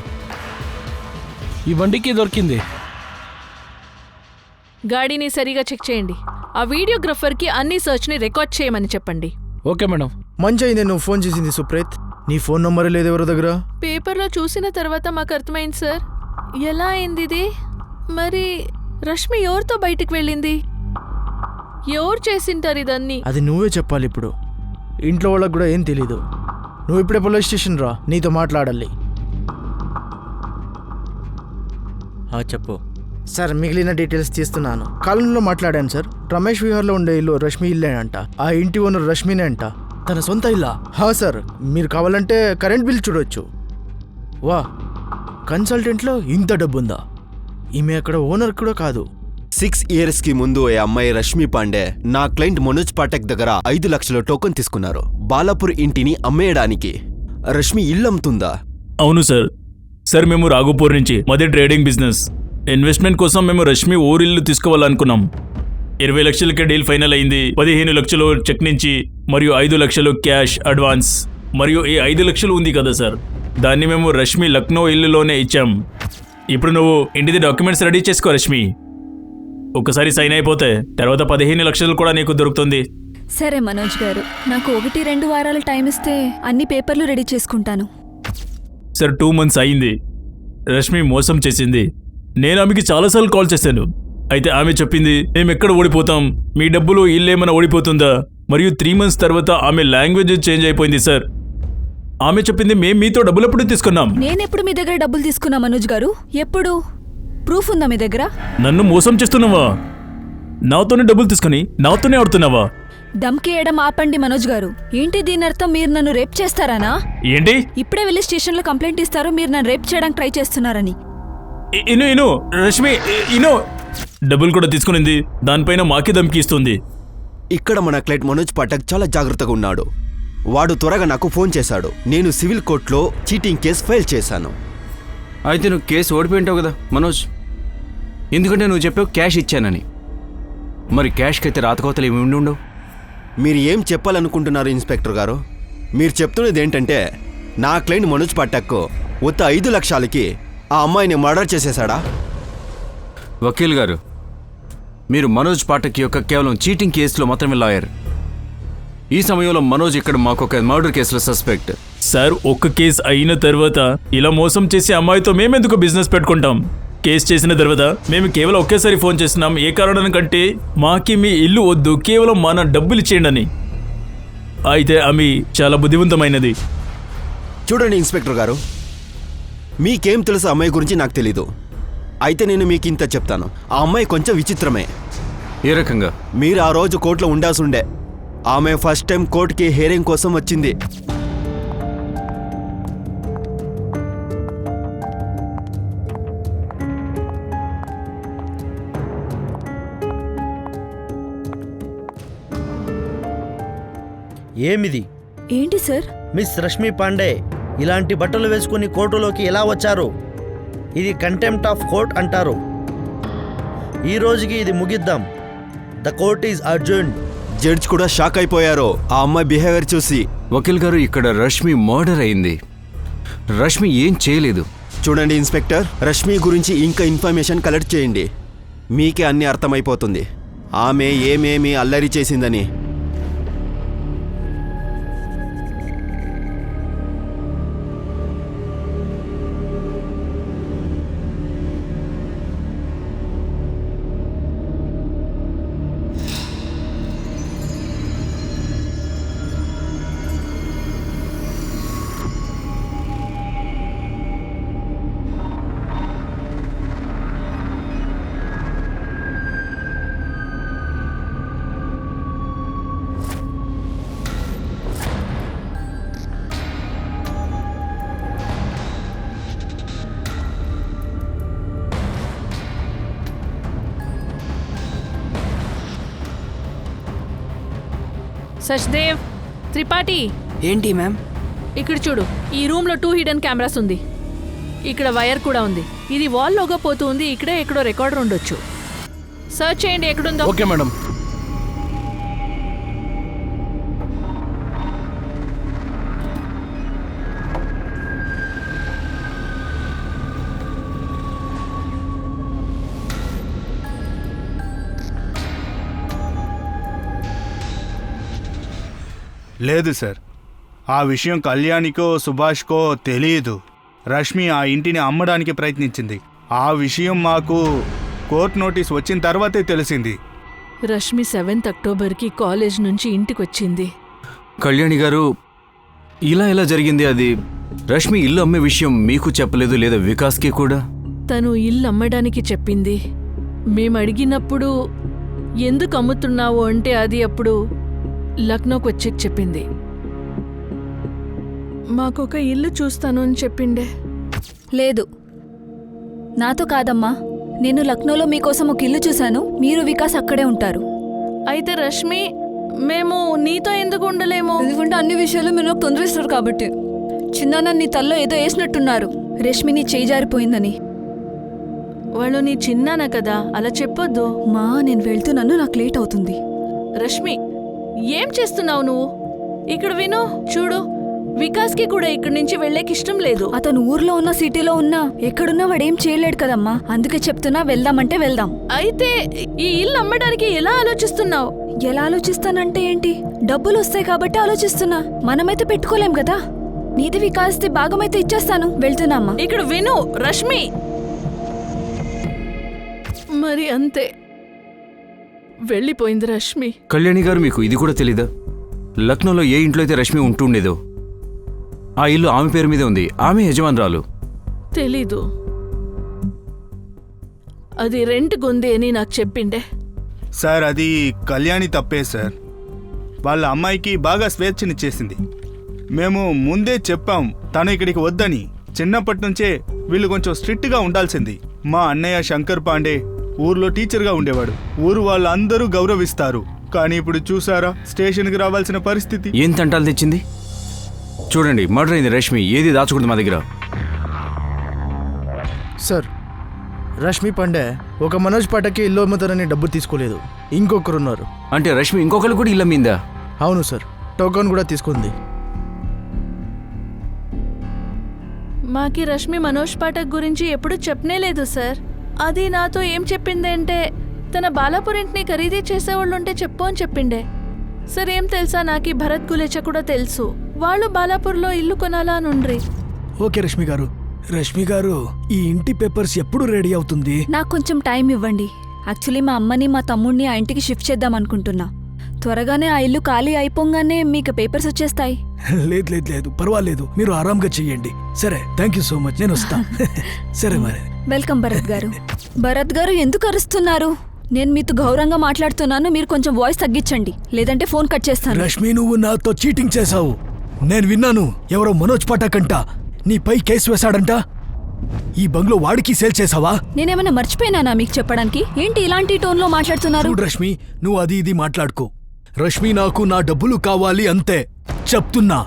ఈ బండికి దొరికింది.
గాడిని సరిగా చెక్ చేయండి. ఆ వీడియోగ్రఫర్కి అన్ని సర్చ్ని రికార్డ్ చేయమని చెప్పండి.
Okay madam.
మంచి అయింది నువ్వు ఫోన్ చేసింది సుప్రీత్. నీ ఫోన్ నంబరే లేదు ఎవరి దగ్గర.
పేపర్లో చూసిన తర్వాత మాకు అర్థమైంది సార్. ఎలా అయింది ఇది? మరి రష్మి ఎవరితో బయటికి వెళ్ళింది? ఎవరు చేసింటారు ఇదన్నీ?
అది నువ్వే చెప్పాలి ఇప్పుడు. ఇంట్లో వాళ్ళకి కూడా ఏం తెలీదు. నువ్వు ఇప్పుడే పోలీస్ స్టేషన్ రా, నీతో మాట్లాడాలి. చెప్పు సార్. మిగిలిన డీటెయిల్స్ తీస్తున్నాను. కాలంలో మాట్లాడాను సార్. రమేష్ విహార్లో ఉండే ఇల్లు రష్మి ఇల్లే అంట. ఆ ఇంటి ఓనర్ రష్మినే అంట. తన సొంత ఇల్లా? సార్, మీరు కావాలంటే కరెంట్ బిల్ చూడొచ్చు. వా, కన్సల్టెంట్లో ఇంత డబ్బుందా? ఈమె అక్కడ ఓనర్ కూడా కాదు.
6 years ముందు ఈ అమ్మాయి రష్మి పాండే నా క్లయింట్ మనోజ్ పాఠక్ దగ్గర 5 లక్షల టోకెన్ తీసుకున్నారు బాలాపూర్ ఇంటిని అమ్మేయడానికి. రష్మి ఇల్లు అమ్ముతుందా?
అవును సార్, మేము రాఘోపూర్ నుంచి మాది ట్రేడింగ్ బిజినెస్. ఇన్వెస్ట్మెంట్ కోసం మేము రష్మి ఊరిల్లు తీసుకోవాలనుకున్నాం. 20 లక్షలకే డీల్ ఫైనల్ అయింది. 15 లక్షలు చెక్ నుంచి మరియు 5 లక్షలు క్యాష్ అడ్వాన్స్ మరియు ఈ 5 లక్షలు ఉంది కదా సార్, దాన్ని మేము రష్మి లక్నో ఇల్లులోనే ఇచ్చాం. ఇప్పుడు నువ్వు ఇంటిది డాక్యుమెంట్స్ రెడీ చేసుకో రష్మి. ఒకసారి సైన్ అయిపోతే తర్వాత 15 లక్షలు కూడా నీకు దొరుకుతుంది.
సరే మనోజ్ గారు, నాకు 1-2 వారాలు టైం ఇస్తే అన్ని పేపర్లు రెడీ చేసుకుంటాను.
సార్ 2 మంత్స్ అయింది. రష్మి మోసం చేసింది. నేను ఆమెకి చాలాసార్లు కాల్ చేశాను. అయితే ఆమె చెప్పింది మేము ఎక్కడ ఓడిపోతాం, మీ డబ్బులు ఇల్లేమైనా ఓడిపోతుందా. మరియు 3 మంత్స్ తర్వాత ఆమె లాంగ్వేజ్ చేంజ్ అయిపోయింది సార్. ఆమె చెప్పింది మేము మీతో డబ్బులు ఎప్పుడు తీసుకున్నాం.
నేనెప్పుడు మీ దగ్గర డబ్బులు తీసుకున్నా మనోజ్ గారు? ఎప్పుడు? ప్రూఫ్ ఉందా మీ దగ్గర?
నన్ను మోసం చేస్తున్నావా? నాతోనే డబ్బులు తీసుకుని నాతోనే ఆడుతున్నావా?
దమ్కేయడం ఆపండి మనోజ్ గారు. ఏంటి దీని అర్థం? మీరు నన్ను రేప్ చేస్తారానా?
ఏంటి?
ఇప్పుడే వెళ్ళి స్టేషన్లో కంప్లైంట్ ఇస్తారు మీరు నన్ను రేప్ చేయడానికి ట్రై చేస్తున్నారని.
ఇను రష్మి ఇను డబ్బులు కూడా తీసుకునింది, దానిపైన మాకి ధమ్కి ఇస్తుంది.
ఇక్కడ మన క్లయింట్ మనోజ్ పాఠక్ చాలా జాగ్రత్తగా ఉన్నాడు. వాడు త్వరగా నాకు ఫోన్ చేశాడు. నేను సివిల్ కోర్టులో చీటింగ్ కేసు ఫైల్ చేశాను.
అయితే నువ్వు కేసు ఓడిపోయింటావు కదా మనోజ్, ఎందుకంటే నువ్వు చెప్పావు క్యాష్ ఇచ్చానని. మరి క్యాష్కి అయితే రాతకోతలు ఏమి ఉండి ఉండవు.
మీరు ఏం చెప్పాలనుకుంటున్నారు ఇన్స్పెక్టర్ గారు? మీరు చెప్తున్నది ఏంటంటే నా క్లయింట్ మనోజ్ పాఠక్ ఉత్త 5 లక్షలకి ఆ అమ్మాయిని మర్డర్ చేసేశాడా?
వకీల్ గారు, మీరు మనోజ్ పాఠక్ యొక్క కేవలం చీటింగ్ కేసులో మాత్రమే లాయర్. ఈ సమయంలో మనోజ్ ఇక్కడ మాకు ఒక మర్డర్ కేసులో సస్పెక్ట్.
సార్ ఒక్క కేసు అయిన తర్వాత ఇలా మోసం చేసే అమ్మాయితో మేమెందుకు బిజినెస్ పెట్టుకుంటాం? కేసు చేసిన తర్వాత మేము కేవలం ఒకేసారి ఫోన్ చేస్తున్నాం. ఏ కారణానికంటే మాకి మీ ఇల్లు వద్దు, కేవలం మన డబ్బులు ఇచ్చేయండి అని. అయితే ఆమె చాలా బుద్ధివంతమైనది.
చూడండి ఇన్స్పెక్టర్ గారు, మీకేం తెలుసు అమ్మాయి గురించి నాకు తెలీదు. అయితే నేను మీకు ఇంత చెప్తాను, ఆ అమ్మాయి కొంచెం విచిత్రమే.
ఏ రకంగా?
మీరు ఆ రోజు కోర్టులో ఉండాల్సిండే. ఆమె ఫస్ట్ టైం కోర్టుకి హియరింగ్ కోసం వచ్చింది.
ఏమిది?
ఏంటి సార్?
మిస్ రష్మి పాండే ఇలాంటి బట్టలు వేసుకుని కోర్టులోకి ఎలా వచ్చారు? ఇది కంటెంప్ట్ ఆఫ్ కోర్ట్ అంటారు. ఈ రోజుకి ఇది ముగిద్దాం. The court is urgent.
Judge కూడా షాక్ అయిపోయారు ఆ అమ్మాయి బిహేవియర్ చూసి.
వకీల్ గారు, ఇక్కడ రష్మి మర్డర్ అయింది. రష్మి ఏం చేయలేదు.
చూడండి ఇన్స్పెక్టర్, రష్మి గురించి ఇంకా ఇన్ఫర్మేషన్ కలెక్ట్ చేయండి. మీకే అన్నీ అర్థమైపోతుంది ఆమె ఏమేమి అల్లరి చేసిందని.
సచ్దేవ్, త్రిపాఠి,
ఏంటి మ్యామ్?
ఇక్కడ చూడు. ఈ రూమ్లో 2 హిడెన్ కెమెరాస్ ఉంది. ఇక్కడ వైర్ కూడా ఉంది. ఇది వాల్లోగా పోతూ ఉంది. ఇక్కడే ఎక్కడో రికార్డర్ ఉండొచ్చు. సర్చ్ చేయండి ఎక్కడుందో.
Okay madam.
లేదు సార్, ఆ విషయం కళ్యాణికో సుభాష్కో తెలియదు. రష్మి ఆ ఇంటిని అమ్మడానికి ప్రయత్నించింది. ఆ విషయం మాకు కోర్టు నోటీస్ వచ్చిన తర్వాతే తెలిసింది.
రష్మి 7th అక్టోబర్కి కాలేజ్ నుంచి ఇంటికి వచ్చింది.
కళ్యాణి గారు, ఇలా జరిగింది. అది రష్మి ఇల్లు అమ్మే విషయం మీకు చెప్పలేదు లేదా వికాస్కి కూడా?
తను ఇల్లు అమ్మడానికి చెప్పింది. మేము అడిగినప్పుడు ఎందుకు అమ్ముతున్నావు అంటే అది అప్పుడు లక్నోకి వచ్చి చెప్పింది. మాకొక ఇల్లు చూస్తాను అని చెప్పిండే.
లేదు, నాతో కాదమ్మా. నేను లక్నోలో మీకోసం ఒక ఇల్లు చూశాను. మీరు వికాస్ అక్కడే ఉంటారు.
అయితే రష్మి, మేము నీతో ఎందుకు ఉండలేము?
ఎందుకంటే అన్ని విషయాలు మీరు నాకు తొందరస్తారు కాబట్టి. చిన్న నీ తల్లో ఏదో వేసినట్టున్నారు. రష్మిని చేయి జారిపోయిందని.
వాళ్ళు నీ చిన్నాన కదా, అలా చెప్పొద్దు.
మా నేను వెళ్తున్నాను, నాకు లేట్ అవుతుంది.
రష్మి, ఏం చేస్తున్నావు నువ్వు? ఇక్కడ విను, చూడు, వికాస్కి కూడా ఇక్కడి నుంచి వెళ్ళేకి ఇష్టం లేదు.
అతను ఊర్లో ఉన్న సిటీలో ఉన్నా ఎక్కడున్నా వాడేం చేయలేడు కదమ్మా. అందుకే చెప్తున్నా, వెళ్దామంటే వెళ్దాం.
అయితే ఈ ఇల్లు అమ్మడానికి ఎలా ఆలోచిస్తున్నావు?
ఎలా ఆలోచిస్తానంటే ఏంటి? డబ్బులు వస్తాయి కాబట్టి ఆలోచిస్తున్నా. మనమైతే పెట్టుకోలేం కదా. నీది వికాస్ది భాగమైతే ఇచ్చేస్తాను. వెళ్తున్నామ్మా.
ఇక్కడ విను రష్మి, మరి అంతే, వెళ్ళిపోయింది రష్మి.
కళ్యాణి గారు, మీకు ఇది కూడా తెలీదా? లక్నోలో ఏ ఇంట్లో అయితే రష్మి ఉంటుండేదో ఆ ఇల్లు ఆమె పేరు మీదే ఉంది. ఆమె యజమానురాలు.
తెలీదు, అది రెంట్ గుంది అని నాకు చెప్పిండే.
సార్, అది కళ్యాణి తప్పే సార్. వాళ్ళ అమ్మాయికి బాగా స్వేచ్ఛనిచ్చేసింది. మేము ముందే చెప్పాం తను ఇక్కడికి వద్దని. చిన్నప్పటి నుంచే వీళ్ళు కొంచెం స్ట్రిక్ట్గా ఉండాల్సింది. మా అన్నయ్య శంకర్ పాండే ఊర్లో టీచర్గా ఉండేవాడు. ఊరు వాళ్ళందరూ గౌరవిస్తారు. కానీ ఇప్పుడు చూసారా స్టేషన్కి రావాల్సిన పరిస్థితి.
ఏం తంటాలు తెచ్చింది? చూడండి, మర్డర్ అయింది రష్మి. ఏది దాచకూడదు మా దగ్గర.
సార్, రష్మి పాండే ఒక మనోజ్ పాఠక్కి ఇల్లు అమ్ముతారని డబ్బు తీసుకోలేదు. ఇంకొకరున్నారు.
అంటే రష్మి ఇంకొకరు కూడా ఇల్లు అమ్మిందా?
అవును సార్, టోకన్ కూడా తీసుకుంది.
మాకి రష్మి మనోజ్ పాఠక్ గురించి ఎప్పుడు చెప్పనే లేదు సార్. అది నాతో ఏం చెప్పిందంటే తన బాలాపూర్ ఇంటిని ఖరీదీ చేసేవాళ్ళుంటే చెప్పు అని చెప్పిండే. సార్, ఏం తెలుసా, నాకి భరత్ గులేచ కూడా తెలుసు. వాళ్ళు బాలాపూర్లో ఇల్లు కొనాలా నుండ్రి.
ఓకే రష్మి గారు. రష్మి గారు, ఈ ఇంటి పేపర్స్ ఎప్పుడు రెడీ అవుతుంది?
నాకు కొంచెం టైం ఇవ్వండి. యాక్చువల్లీ మా అమ్మని మా తమ్ముడిని ఆ ఇంటికి షిఫ్ట్ చేద్దాం అనుకుంటున్నా. త్వరగానే ఆ ఇల్లు ఖాళీ అయిపోగానే మీకు పేపర్స్ వచ్చేస్తాయి.
లేదు లేదు లేదు, పర్వాలేదు, మీరు ఆరాంగా చెయ్యండి. సరే, థ్యాంక్ యూ సో మచ్, నేను వస్తా. సరే మరి.
వెల్కమ్ భరత్ గారు. భరత్ గారు, ఎందుకు అరుస్తున్నారు? నేను మీతో గౌరవంగా మాట్లాడుతున్నాను. మీరు కొంచెం వాయిస్ తగ్గించండి, లేదంటే ఫోన్ కట్ చేస్తాను.
రష్మి, నువ్వు నాతో చీటింగ్ చేశావు. నేను విన్నాను. ఎవరో మనోజ్ పాఠక్ అంట నీపై కేసు వేశాడంట. ఈ బంగ్లో వాడికి సేల్ చేసావా?
నేనేమైనా మర్చిపోయినానా మీకు చెప్పడానికి? ఏంటి ఇలాంటి టోన్లో మాట్లాడుతున్నారు?
చూడు రష్మి, నువ్వు అది ఇది మాట్లాడుకో. రష్మి, నాకు నా డబ్బులు కావాలి అంతే చెప్తున్నా.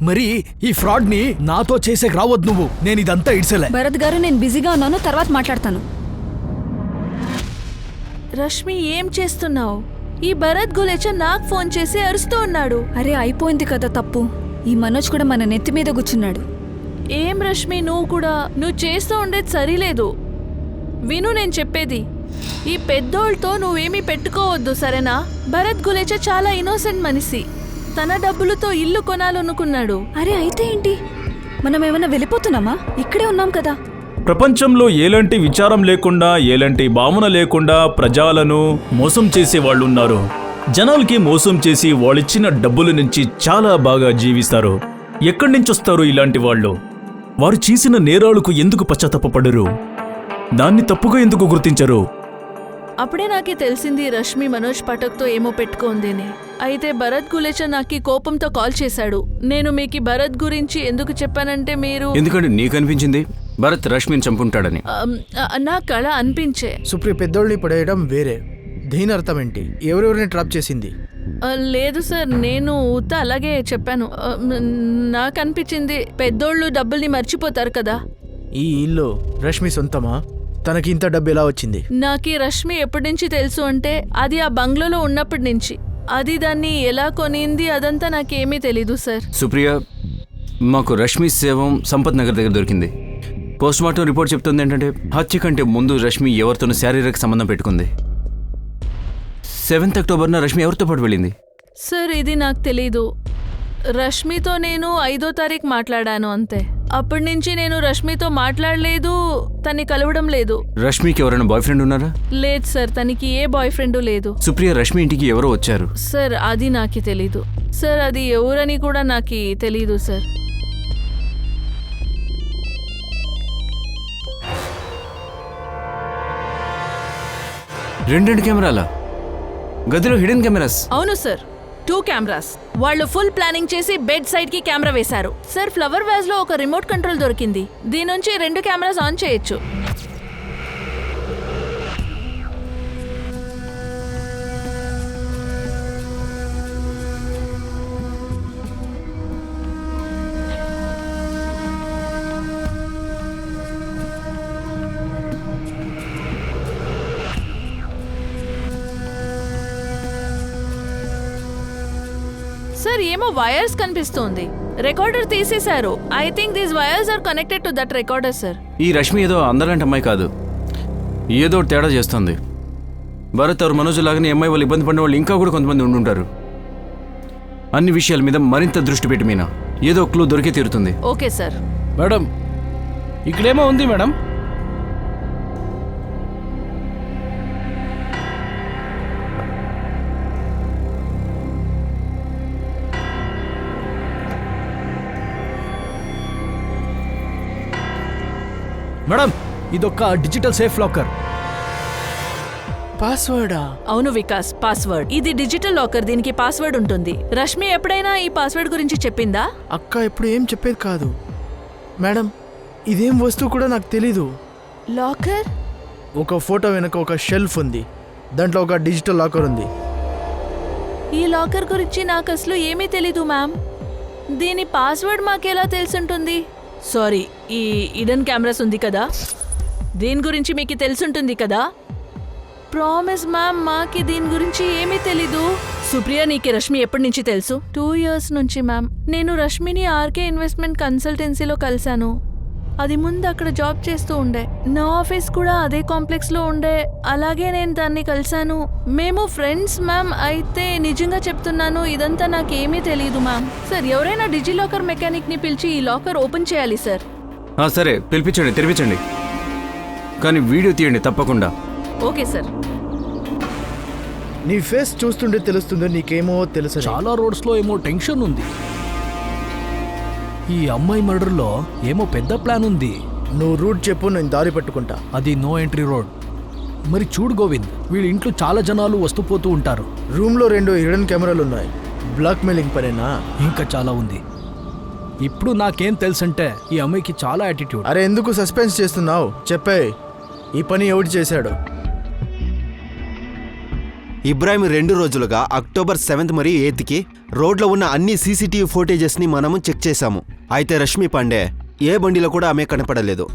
మరి ఈ ఫ్రాడ్ ని నాతో చేసేకి రావద్దు నువ్వు. నేను ఇదంతా ఇడ్సలే.
భరత్ గారు, నేను బిజీగా ఉన్నాను, తర్వాత మాట్లాడతాను.
రష్మి, ఏం చేస్తున్నావు? ఈ భరత్ గులేచ నాకు ఫోన్ చేసి అరుస్తూ ఉన్నాడు.
అరే, అయిపోయింది కదా తప్పు. ఈ మనోజ్ కూడా మన నెత్తి మీద కూర్చున్నాడు.
ఏం రష్మి, నువ్వు చేస్తూ ఉండేది సరిలేదు. విను నేను చెప్పేది. ఈ పెద్దోళ్ళతో నువ్వేమీ పెట్టుకోవద్దు, సరేనా? భరత్ గులేచ చాలా ఇన్నోసెంట్ మనిషి. తన డబ్బులతో ఇల్లు కొనాలనుకున్నాడు.
అరే, అయితే ఏంటి? మనం ఏమైనా వెళ్ళిపోతున్నామా? ఇక్కడే ఉన్నాం కదా.
ప్రపంచంలో ఎలాంటి విచారం లేకుండా, ఎలాంటి భావన లేకుండా ప్రజలను మోసం చేసే వాళ్ళు ఉన్నారు. జనాలకి మోసం చేసి వాళ్ళిచ్చిన డబ్బుల నుంచి చాలా బాగా జీవిస్తారు. ఎక్కడి నుంచి వస్తారు ఇలాంటి వాళ్ళు? వారు చేసిన నేరాలకు ఎందుకు పశ్చాత్తాపపడరు? దాన్ని తప్పుగా ఎందుకు గుర్తించరు?
అప్పుడే నాకే తెలిసింది రష్మి మనోజ్ పాఠక్తో ఏమో పెట్టుకోంది అని. అయితే భరత్ గులేచ నాకి కోపంతో కాల్ చేశాడు. నేను మీకు భరత్ గురించి ఎందుకు చెప్పానంటే మీరు
ఎందుకంటే నీకు అనిపించింది భరత్ రష్మిని చంపుంటాడని.
నా కళ అనిపించే.
సుప్రియ, పెద్దోళ్ళని పడేయడం వేరే. దీని అర్థం ఏంటి? ఎవరెవరిని ట్రాప్ చేసింది?
లేదు సార్, నేను ఉత్త అలాగే చెప్పాను. నాకు అనిపించింది పెద్దోళ్ళు డబ్బుల్ని మర్చిపోతారు కదా.
ఈ ఇల్లు రష్మి సొంతమా? తనకి ఇంత డబ్బు ఎలా వచ్చింది?
నాకీ రష్మి ఎప్పటి నుంచి తెలుసు అంటే అది ఆ బంగ్లాలో ఉన్నప్పటి నుంచి. అది దాన్ని ఎలా కొనింది అదంతా నాకేమీ తెలీదు సార్.
సుప్రియ, మాకు రష్మి శవం సంపత్ నగర్ దగ్గర దొరికింది. పోస్ట్మార్టం రిపోర్ట్ చెప్తుంది ఏంటంటే హత్య కంటే ముందు రష్మి ఎవరితోనూ శారీరక సంబంధం పెట్టుకుంది. 7th అక్టోబర్న రష్మి ఎవరితో పాటు వెళ్ళింది?
సార్, ఇది నాకు తెలీదు. రష్మితో నేను 5వ తారీఖు మాట్లాడాను అంతే. అప్పటి నుంచి నేను రష్మితో మాట్లాడలేదు, తన్ని కలవడం లేదు.
రష్మికి ఎవరైనా బాయ్ ఫ్రెండ్ ఉన్నారా?
లేదు సార్, తనకి ఏ బాయ్ ఫ్రెండ్ లేదు.
సుప్రియ, రష్మి ఇంటికి ఎవరో వచ్చారు.
సార్, అది నాకు తెలీదు సార్. అది ఎవరని కూడా నాకు తెలీదు సార్.
రెండు కెమెరాలా? గదిలో హిడెన్ కెమెరాస్?
అవును సార్, 2 కెమెరాస్. వాళ్ళు ఫుల్ ప్లానింగ్ చేసి బెడ్ సైడ్ కి కెమెరా వేశారు సార్. ఫ్లవర్ వాజ్ లో ఒక రిమోట్ కంట్రోల్ దొరికింది. దీని నుంచి 2 కెమెరాస్ ఆన్ చేయొచ్చు. సార్ ఏమో వైర్స్ కనిపిస్తోంది. రికార్డర్ తీసేశారు. I think these wires are connected to that recorder sir.
ఈ రష్మి ఏదో అందరంటే అమ్మాయి కాదు, ఏదో తేడా చేస్తుంది. భరత్ ఎవరు మనోజ్ లాగానే అమ్మాయి వాళ్ళు ఇబ్బంది పడిన వాళ్ళు ఇంకా కూడా కొంతమంది ఉండుంటారు. అన్ని విషయాల మీద మరింత దృష్టి పెట్టి మీనా ఏదో క్లూ దొరికే తీరుతుంది.
Okay sir.
మేడం ఇక్కడేమో ఉంది మేడం.
మేడం ఇదొక డిజిటల్ సేఫ్ లాకర్.
పాస్వర్డా?
అవును వికాస్, పాస్వర్డ్. ఇది డిజిటల్ లాకర్, దీనికి పాస్వర్డ్ ఉంటుంది. రష్మి ఎప్పుడైనా ఈ పాస్వర్డ్ గురించి చెప్పిందా?
అక్క ఎప్పుడు ఏం చెప్పేది కాదు మేడం. ఇదేం వస్తువు కూడా నాకు తెలీదు.
లాకర్?
ఒక ఫోటో వెనక ఒక షెల్ఫ్ ఉంది, దాంట్లో ఒక డిజిటల్ లాకర్ ఉంది.
ఈ లాకర్ గురించి నాకు అసలు ఏమీ తెలీదు మ్యామ్. దీని పాస్వర్డ్ మాకెలా తెలుసుంటుంది? సారీ, ఈ ఇడెన్ కెమెరాస్ ఉంది కదా, దీని గురించి మీకు తెలుసుంటుంది కదా. ప్రామిస్ మ్యామ్, మాకి దీని గురించి ఏమీ తెలీదు. సుప్రియ, నీకు రష్మి ఎప్పటి నుంచి తెలుసు? 2 years నుంచి మ్యామ్. నేను రష్మిని ఆర్కే ఇన్వెస్ట్మెంట్ కన్సల్టెన్సీలో కలిశాను. అది ముందు అక్కడ జాబ్ చేస్తూ ఉండే. నా ఆఫీస్ కూడా అదే కాంప్లెక్స్లో ఉండే. అలాగే నేను దాన్ని కలిశాను. మేము ఫ్రెండ్స్ మ్యామ్. అయితే నిజంగా చెప్తున్నాను, ఇదంతా నాకేమీ తెలీదు మ్యామ్. సార్, ఎవరైనా డిజి లాకర్ మెకానిక్ని పిలిచి ఈ లాకర్ ఓపెన్ చేయాలి సార్.
సరే, పిలిపించండి, తెరిపించండి. కానీ వీడియో తీయండి తప్పకుండా.
Okay sir.
నీ ఫేస్ చూస్తుంటే తెలుస్తుందో నీకేమో తెలుసు.
చాలా రోడ్స్లో ఏమో టెన్షన్ ఉంది. ఈ అమ్మాయి మర్డర్లో ఏమో పెద్ద ప్లాన్ ఉంది.
నువ్వు రూట్ చెప్పు, నేను దారి పట్టుకుంటా.
అది నో ఎంట్రీ రోడ్. మరి చూడు గోవింద్, వీళ్ళ ఇంట్లో చాలా జనాలు వస్తూ పోతూ ఉంటారు.
రూమ్లో 2 హిడెన్ కెమెరాలు ఉన్నాయి. బ్లాక్ మెయిలింగ్ పనేనా?
ఇంకా చాలా ఉంది. ఇప్పుడు నాకేం తెలుసంటే ఈ అమ్మాయికి చాలా యాటిట్యూడ్.
అరే, ఎందుకు సస్పెన్స్ చేస్తున్నావు? చెప్పే, ఈ పని ఎవడు చేశాడు?
ఇబ్రాహిం 2 రోజులుగా అక్టోబర్ 7th మరియు 8th రోడ్లో ఉన్న అన్ని సీసీటీవీ ఫోటేజెస్ని మనము చెక్ చేశాము. అయితే రష్మి పాండే ఏ బండిలో కూడా ఆమె కనపడలేదు.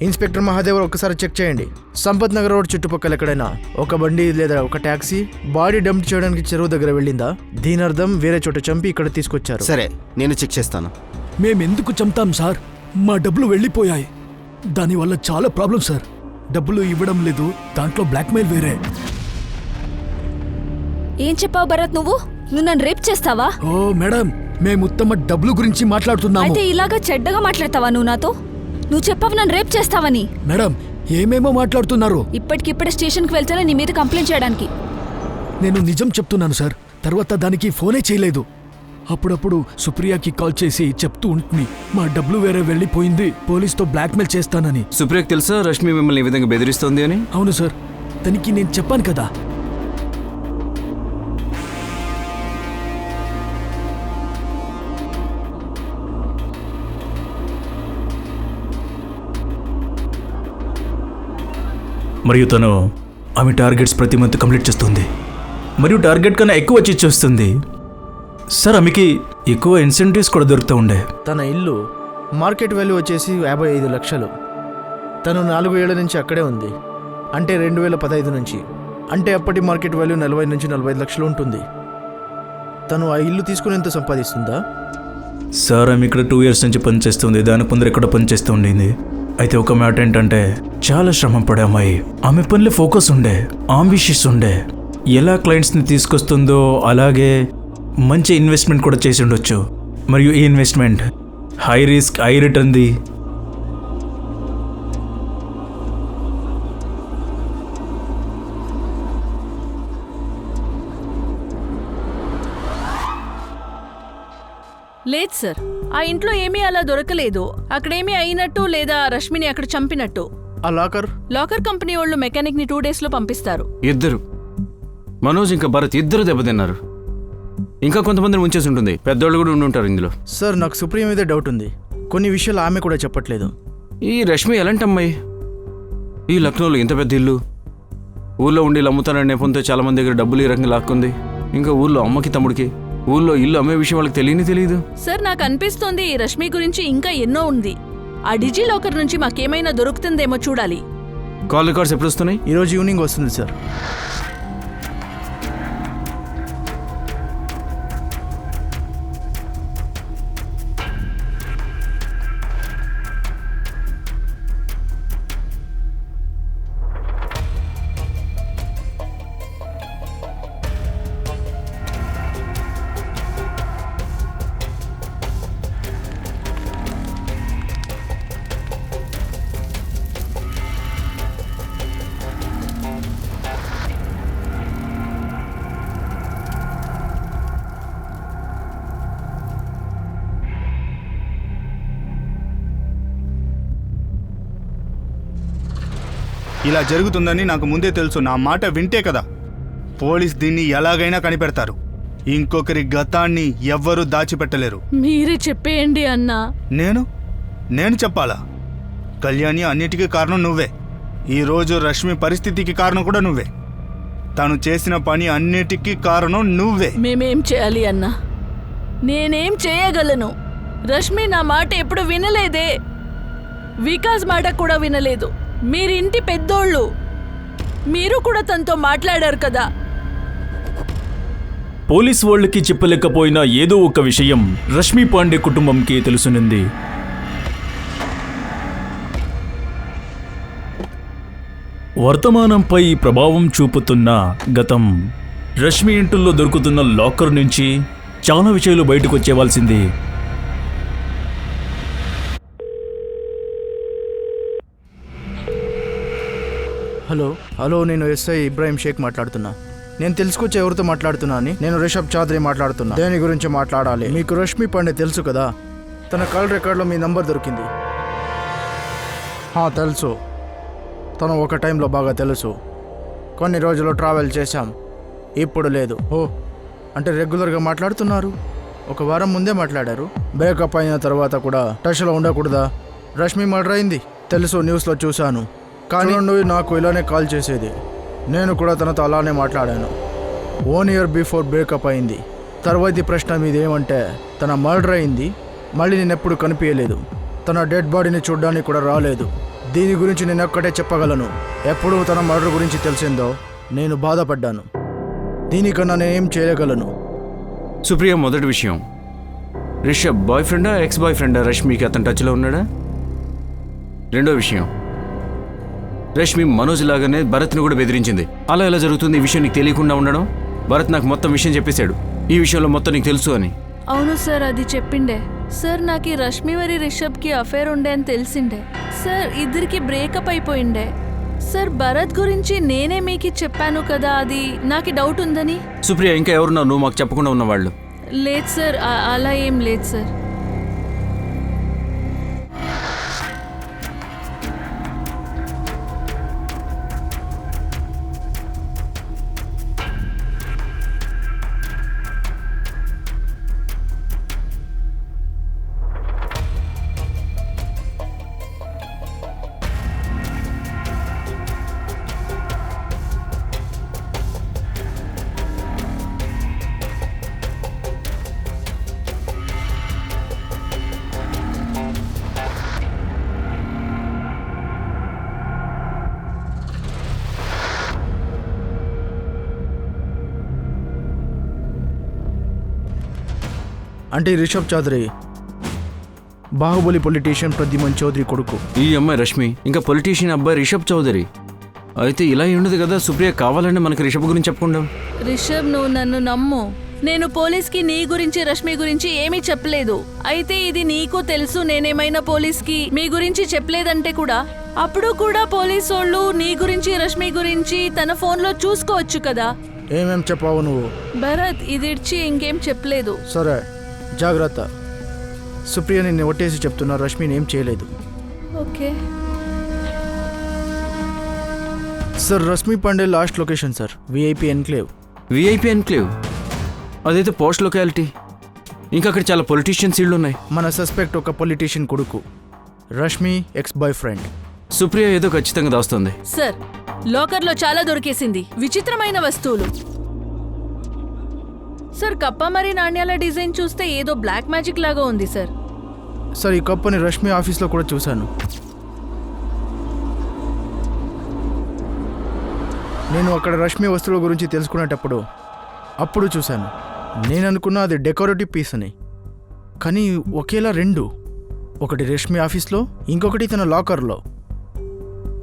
ఇన్స్పెక్టర్ మహాదేవ్, ఒక్కసారి చెక్ చేయండి. సంపత్ నగర్ రోడ్ చుట్టుపక్కల ఎక్కడైనా ఒక బండి లేదా ఒక ట్యాక్సీ బాడీ డంప్ చేయడానికి చెరువు దగ్గర వెళ్ళిందా? దీని అర్థం వేరే చోట చంపి ఇక్కడ తీసుకొచ్చారు.
సరే, నేను చెక్ చేస్తాను.
మేమెందుకు చంపుతాం సార్? మా డబ్బులు వెళ్ళిపోయాయి. దానివల్ల చాలా ప్రాబ్లం సార్. డబ్బులు ఇవ్వడం లేదు, దాంట్లో బ్లాక్మెయిల్ వేరే.
ఏం చెప్పావు భరత్? నువ్వు నన్ను రేప్ చేస్తావా?
ఓ మేడం, మేము తమ డబ్బులు గురించి మాట్లాడుతున్నాము.
అయితే ఇలాగా చెడ్డగా మాట్లాడతావా నువ్వు నాతో? నువ్వు చెప్పావు నన్ను రేప్ చేస్తావని.
మేడం, ఏమేమో మాట్లాడుతున్నారు.
ఇప్పటికిప్పుడే స్టేషన్కి వెళ్తేనే నీ మీద కంప్లైంట్ చేయడానికి.
నేను నిజం చెప్తున్నాను సార్. తర్వాత దానికి ఫోనే చేయలేదు. అప్పుడప్పుడు సుప్రియకి కాల్ చేసి చెప్తూ ఉంటుంది, మా డబ్బులు వేరే వెళ్ళిపోయింది, పోలీస్తో బ్లాక్మెయిల్ చేస్తానని.
సుప్రియకు తెలుసా రష్మి మిమ్మల్ని ఈ విధంగా బెదిరిస్తోంది అని?
అవును సార్, తనకి నేను చెప్పాను కదా.
మరియు తను ఆమె టార్గెట్స్ ప్రతి మంత్ కంప్లీట్ చేస్తుంది, మరియు టార్గెట్ కన్నా ఎక్కువ వచ్చి ఇచ్చేస్తుంది. సార్, ఆమెకి ఎక్కువ ఇన్సెంటివ్స్ కూడా దొరుకుతూ ఉండే.
తన ఇల్లు మార్కెట్ వాల్యూ వచ్చేసి 55 లక్షలు. తను 4 ఏళ్ల నుంచి అక్కడే ఉంది, అంటే 2015 నుంచి. అంటే అప్పటి మార్కెట్ వాల్యూ 40 నుంచి 45 లక్షలు ఉంటుంది. తను ఆ ఇల్లు తీసుకుని ఎంత సంపాదిస్తుందా?
సార్, ఆమె ఇక్కడ 2 years నుంచి పనిచేస్తుంది. దానికి ముందర ఎక్కడ పనిచేస్తూ ఉండింది. అయితే ఒక మ్యాటర్ ఏంటంటే, చాలా శ్రమ పడే అమ్మాయి. ఆమె పనిలో ఫోకస్ ఉండే, ఆంబిషియస్ ఉండే. ఎలా క్లయింట్స్ని తీసుకొస్తుందో అలాగే మంచి ఇన్వెస్ట్మెంట్ కూడా చేసి ఉండొచ్చు. మరియు ఈ ఇన్వెస్ట్మెంట్ హై రిస్క్ హై రిటర్న్ది.
లేదు సార్, ఆ ఇంట్లో ఏమీ అలా దొరకలేదు. అక్కడేమీ అయినట్టు లేదా రష్మిని అక్కడ చంపినట్టు.
ఆ
లాకర్ కంపెనీ వాళ్ళు మెకానిక్ ని 2 days లో పంపిస్తారు.
ఇద్దరు, మనోజ్ ఇంకా భరత్ ఇద్దరు దెబ్బతిన్నారు. ఇంకా కొంతమందిని ఉంచేసి ఉంటుంది. పెద్దోళ్ళు కూడా ఉండుంటారు ఇందులో.
సార్, నాకు సుప్రియ మీదే డౌట్ ఉంది. కొన్ని విషయాలు ఆమె కూడా చెప్పట్లేదు.
ఈ రష్మి ఎలాంటి అమ్మాయి? ఈ లక్నోలో ఇంత పెద్ద ఇల్లు, ఊళ్ళో ఉండి అమ్ముతానని నెపంతో చాలా మంది దగ్గర డబ్బులు ఈ రకంగా లాక్కుంది. ఇంకా ఊళ్ళో అమ్మకి తమ్ముడికి ఊళ్ళో ఇల్లు అమ్మే విషయం వాళ్ళకి తెలియదు.
సార్, నాకు అనిపిస్తోంది ఈ రష్మి గురించి ఇంకా ఎన్నో ఉంది. ఆ డిజి లాకర్ నుంచి మాకేమైనా దొరుకుతుందేమో చూడాలి.
కాల్ రికార్డ్స్ ఎప్పుడు వస్తున్నాయి?
ఈరోజు ఈవినింగ్ వస్తుంది సార్.
ఇలా జరుగుతుందని నాకు ముందే తెలుసు. నా మాట వింటే కదా. పోలీస్ దీన్ని ఎలాగైనా కనిపెడతారు. ఇంకొకరి గతాన్ని ఎవ్వరూ దాచిపెట్టలేరు.
మీరే చెప్పేయండి అన్నా.
నేను చెప్పాలా? కళ్యాణి అన్నిటికీ కారణం నువ్వే. ఈరోజు రష్మి పరిస్థితికి కారణం కూడా నువ్వే. తను చేసిన పని అన్నిటికీ కారణం నువ్వే.
మేమేం చేయాలి అన్నా? నేనేం చేయగలను? రష్మి నా మాట ఎప్పుడు వినలేదే. వికాస్ మాట కూడా వినలేదు. మీరింటి పెద్దోళ్ళు, మీరు కూడా తనతో మాట్లాడారు కదా.
పోలీస్ వాళ్ళకి చెప్పలేకపోయినా ఏదో ఒక విషయం రష్మి పాండే కుటుంబంకి తెలుసునింది. వర్తమానంపై ప్రభావం చూపుతున్న గతం. రష్మి ఇంటిలో దొరుకుతున్న లాకర్ నుంచి చాలా విషయాలు బయటకు వచ్చేవాల్సింది.
హలో, నేను ఎస్ఐ ఇబ్రాహిం షేక్ మాట్లాడుతున్నా. నేను తెలుసుకొచ్చి ఎవరితో మాట్లాడుతున్నా అని. నేను రిషబ్ చౌదరి మాట్లాడుతున్నా. దేని గురించి మాట్లాడాలి? మీకు రష్మి పాండే తెలుసు కదా. తన కాల్ రికార్డులో మీ నంబర్ దొరికింది. తెలుసు. తను ఒక టైంలో బాగా తెలుసు. కొన్ని రోజులు ట్రావెల్ చేశాం, ఇప్పుడు లేదు. అంటే రెగ్యులర్గా మాట్లాడుతున్నారు? ఒక వారం ముందే మాట్లాడారు. బ్రేకప్ అయిన తర్వాత కూడా టచ్లో ఉండకూడదా? రష్మి మర్డర్ అయింది తెలుసు, న్యూస్లో చూశాను. కానీ నువ్వు నాకు ఇలానే కాల్ చేసేది. నేను కూడా తనతో అలానే మాట్లాడాను. 1 year బిఫోర్ బ్రేకప్ అయింది. తర్వాతి ప్రశ్న మీదేమంటే, తన మర్డర్ అయింది, మళ్ళీ నేను ఎప్పుడు కనిపించలేదు. తన డెడ్ బాడీని చూడడానికి కూడా రాలేదు. దీని గురించి నేను ఒక్కటే చెప్పగలను, ఎప్పుడు తన మర్డర్ గురించి తెలిసిందో నేను బాధపడ్డాను. దీనికన్నా నేనేం చేయగలను?
సుప్రియ, మొదటి విషయం, రిషబ్ బాయ్ ఫ్రెండా ఎక్స్ బాయ్ ఫ్రెండా? రష్మికి అతను టచ్లో ఉన్నాడా? రెండో విషయం, రష్మి మనోజ్ లాగానే భరత్ని కూడా బెదిరించింది. అలా ఎలా జరుగుతుంది? ఈ విషయం నీకు తెలియకుండా ఉండడం? భరత్ నాకు మొత్తం విషయం చెప్పేశాడు, ఈ విషయంలో మొత్తం నీకు తెలుసు అని.
అవును సార్, అది చెప్పిండే సార్. నాకు ఈ రష్మి మరి రిషబ్కి అఫేర్ ఉండే అని తెలిసిండే సార్. ఇద్దరికి బ్రేకప్ అయిపోయిండే సార్. భరత్ గురించి నేనే మీకు చెప్పాను కదా, అది నాకు డౌట్ ఉందని.
సుప్రియ, ఇంకా ఎవరున్నావు నువ్వు మాకు చెప్పకుండా ఉన్నవాళ్ళు?
లేదు సార్, అలా ఏం లేదు సార్.
అంటే రిషబ్ చౌదరి బాహుబలి పొలిటీషియన్ ప్రద్యుమన్ చౌదరి కొడుకు.
ఈ అమ్మాయి రష్మి, ఇంకా పొలిటీషియన్ అబ్బాయి రిషబ్ చౌదరి. అయితే ఇలా ఉండదు కదా, సుప్రియ కావాలంటే మనకి రిషబ్ గురించి చెప్పకుండా.
రిషబ్, నువ్వు నన్ను నమ్ము. నేను పోలీస్కి నీ గురించి రష్మి గురించి ఏమీ చెప్పలేదు. అయితే ఇది నీకు తెలుసు, నేనేమైనా పోలీస్కి మీ గురించి చెప్పలేదంటే కూడా అప్పుడు కూడా పోలీసు వాళ్ళు నీ గురించి రష్మి గురించి తన ఫోన్లో చూసుకోవచ్చు కదా.
ఏమేం చెప్పావు నువ్వు?
భరత్, ఇది ఇడ్చి ఇంకేం చెప్పలేదు.
సరే, జాగ్రత్త. సుప్రియ నిన్ను ఒట్టేసి చెప్తున్నా, రష్మిని ఏం చేయలేదు.
Okay
sir. Rashmi Pandey last location sir, VIP enclave.
VIP enclave? అదైతే పోస్ట్ లొకాలిటీ. ఇంకా అక్కడ చాలా పొలిటీషియన్స్ ఇళ్ళు ఉన్నాయి.
మన సస్పెక్ట్ ఒక పొలిటీషియన్ కొడుకు, Rashmi X boy friend.
Supriya ఏదో ఖచ్చితంగా దాస్తుంది.
సార్, లాకర్లో చాలా దొరికేసింది, విచిత్రమైన వస్తువులు. సార్, కప్ప మరి నాణ్యాల డిజైన్ చూస్తే ఏదో బ్లాక్ మ్యాజిక్ లాగా ఉంది సార్.
సార్, ఈ కప్పని రష్మి ఆఫీస్లో కూడా చూశాను. నేను అక్కడ రష్మి వస్తువుల గురించి తెలుసుకునేటప్పుడు అప్పుడు చూశాను. నేను అనుకున్నా అది డెకరేటివ్ పీస్ అని, కానీ ఒకేలా రెండు. ఒకటి రష్మి ఆఫీస్లో, ఇంకొకటి తన లాకర్లో.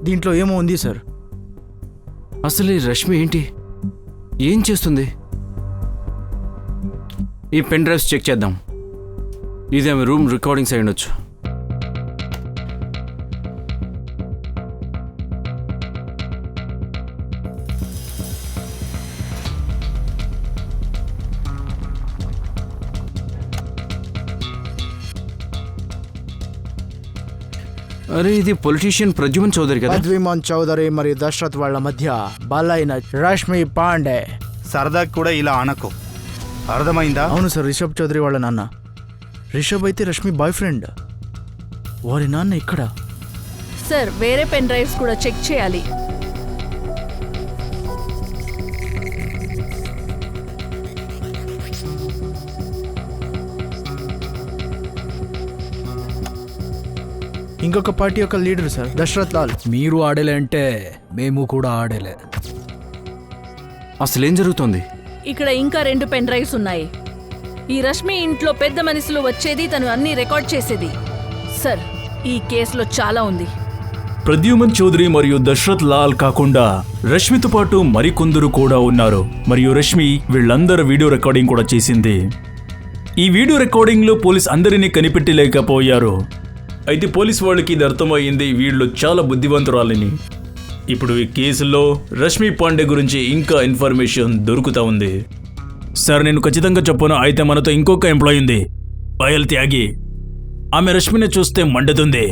దీంట్లో ఏమో ఉంది సార్.
అసలు ఈ రష్మి ఏంటి, ఏం చేస్తుంది? ఈ పెన్ డ్రైవ్స్ చెక్ చేద్దాం. ఇది ఆమె రూమ్ రికార్డింగ్స్ అయి ఉండొచ్చు. అరే ఇది పొలిటీషియన్ ప్రద్యుమన్ చౌదరి కదా?
పద్విమాన్ చౌదరి మరియు దశరథ్ వాళ్ళ మధ్య బలైన రష్మి పాండే.
సరదాకి కూడా ఇలా అనకు, అర్థమైందా?
అవును సార్, రిషబ్ చౌదరి వాళ్ళ నాన్న. రిషబ్ అయితే రష్మి బాయ్ ఫ్రెండ్. వారి నాన్న ఇక్కడ.
సార్ వేరే పెన్ డ్రైవ్స్ కూడా చెక్ చేయాలి.
ఇంకొక పార్టీ యొక్క లీడర్ సార్, దశరథ్ లాల్.
మీరు ఆడేలే అంటే మేము కూడా ఆడేలే.
అసలేం జరుగుతోంది?
ఇక్కడ ఇంకా 2 పెన్ డ్రైవ్స్ ఉన్నాయి. ఈ రష్మి ఇంట్లో పెద్ద మనుషులు వచ్చేది, తను అన్ని రికార్డ్ చేసేది. సార్ ఈ కేసులో చాలా ఉంది.
ప్రద్యుమన్ చౌదరి మరియు దశరథ్ లాల్ కాకుండా రష్మితో పాటు మరికొందరు కూడా ఉన్నారు. మరియు రష్మి వీళ్ళందరి వీడియో రికార్డింగ్ కూడా చేసింది. ఈ వీడియో రికార్డింగ్లో పోలీస్ అందరినీ కనిపెట్టలేకపోయారు. అయితే పోలీస్ వాళ్ళకి ఇది అర్థమైంది, వీళ్ళు చాలా బుద్ధివంతురాలని. ఇప్పుడు ఈ కేసులో రష్మి పాండే గురించి ఇంకా ఇన్ఫర్మేషన్ దొరుకుతా ఉంది. సార్ నేను ఖచ్చితంగా చెప్పను. అయితే మనతో ఇంకొక ఎంప్లాయ్ ఉంది, పాయల్ త్యాగి. ఆమె రష్మిని చూస్తే మండుతుంది.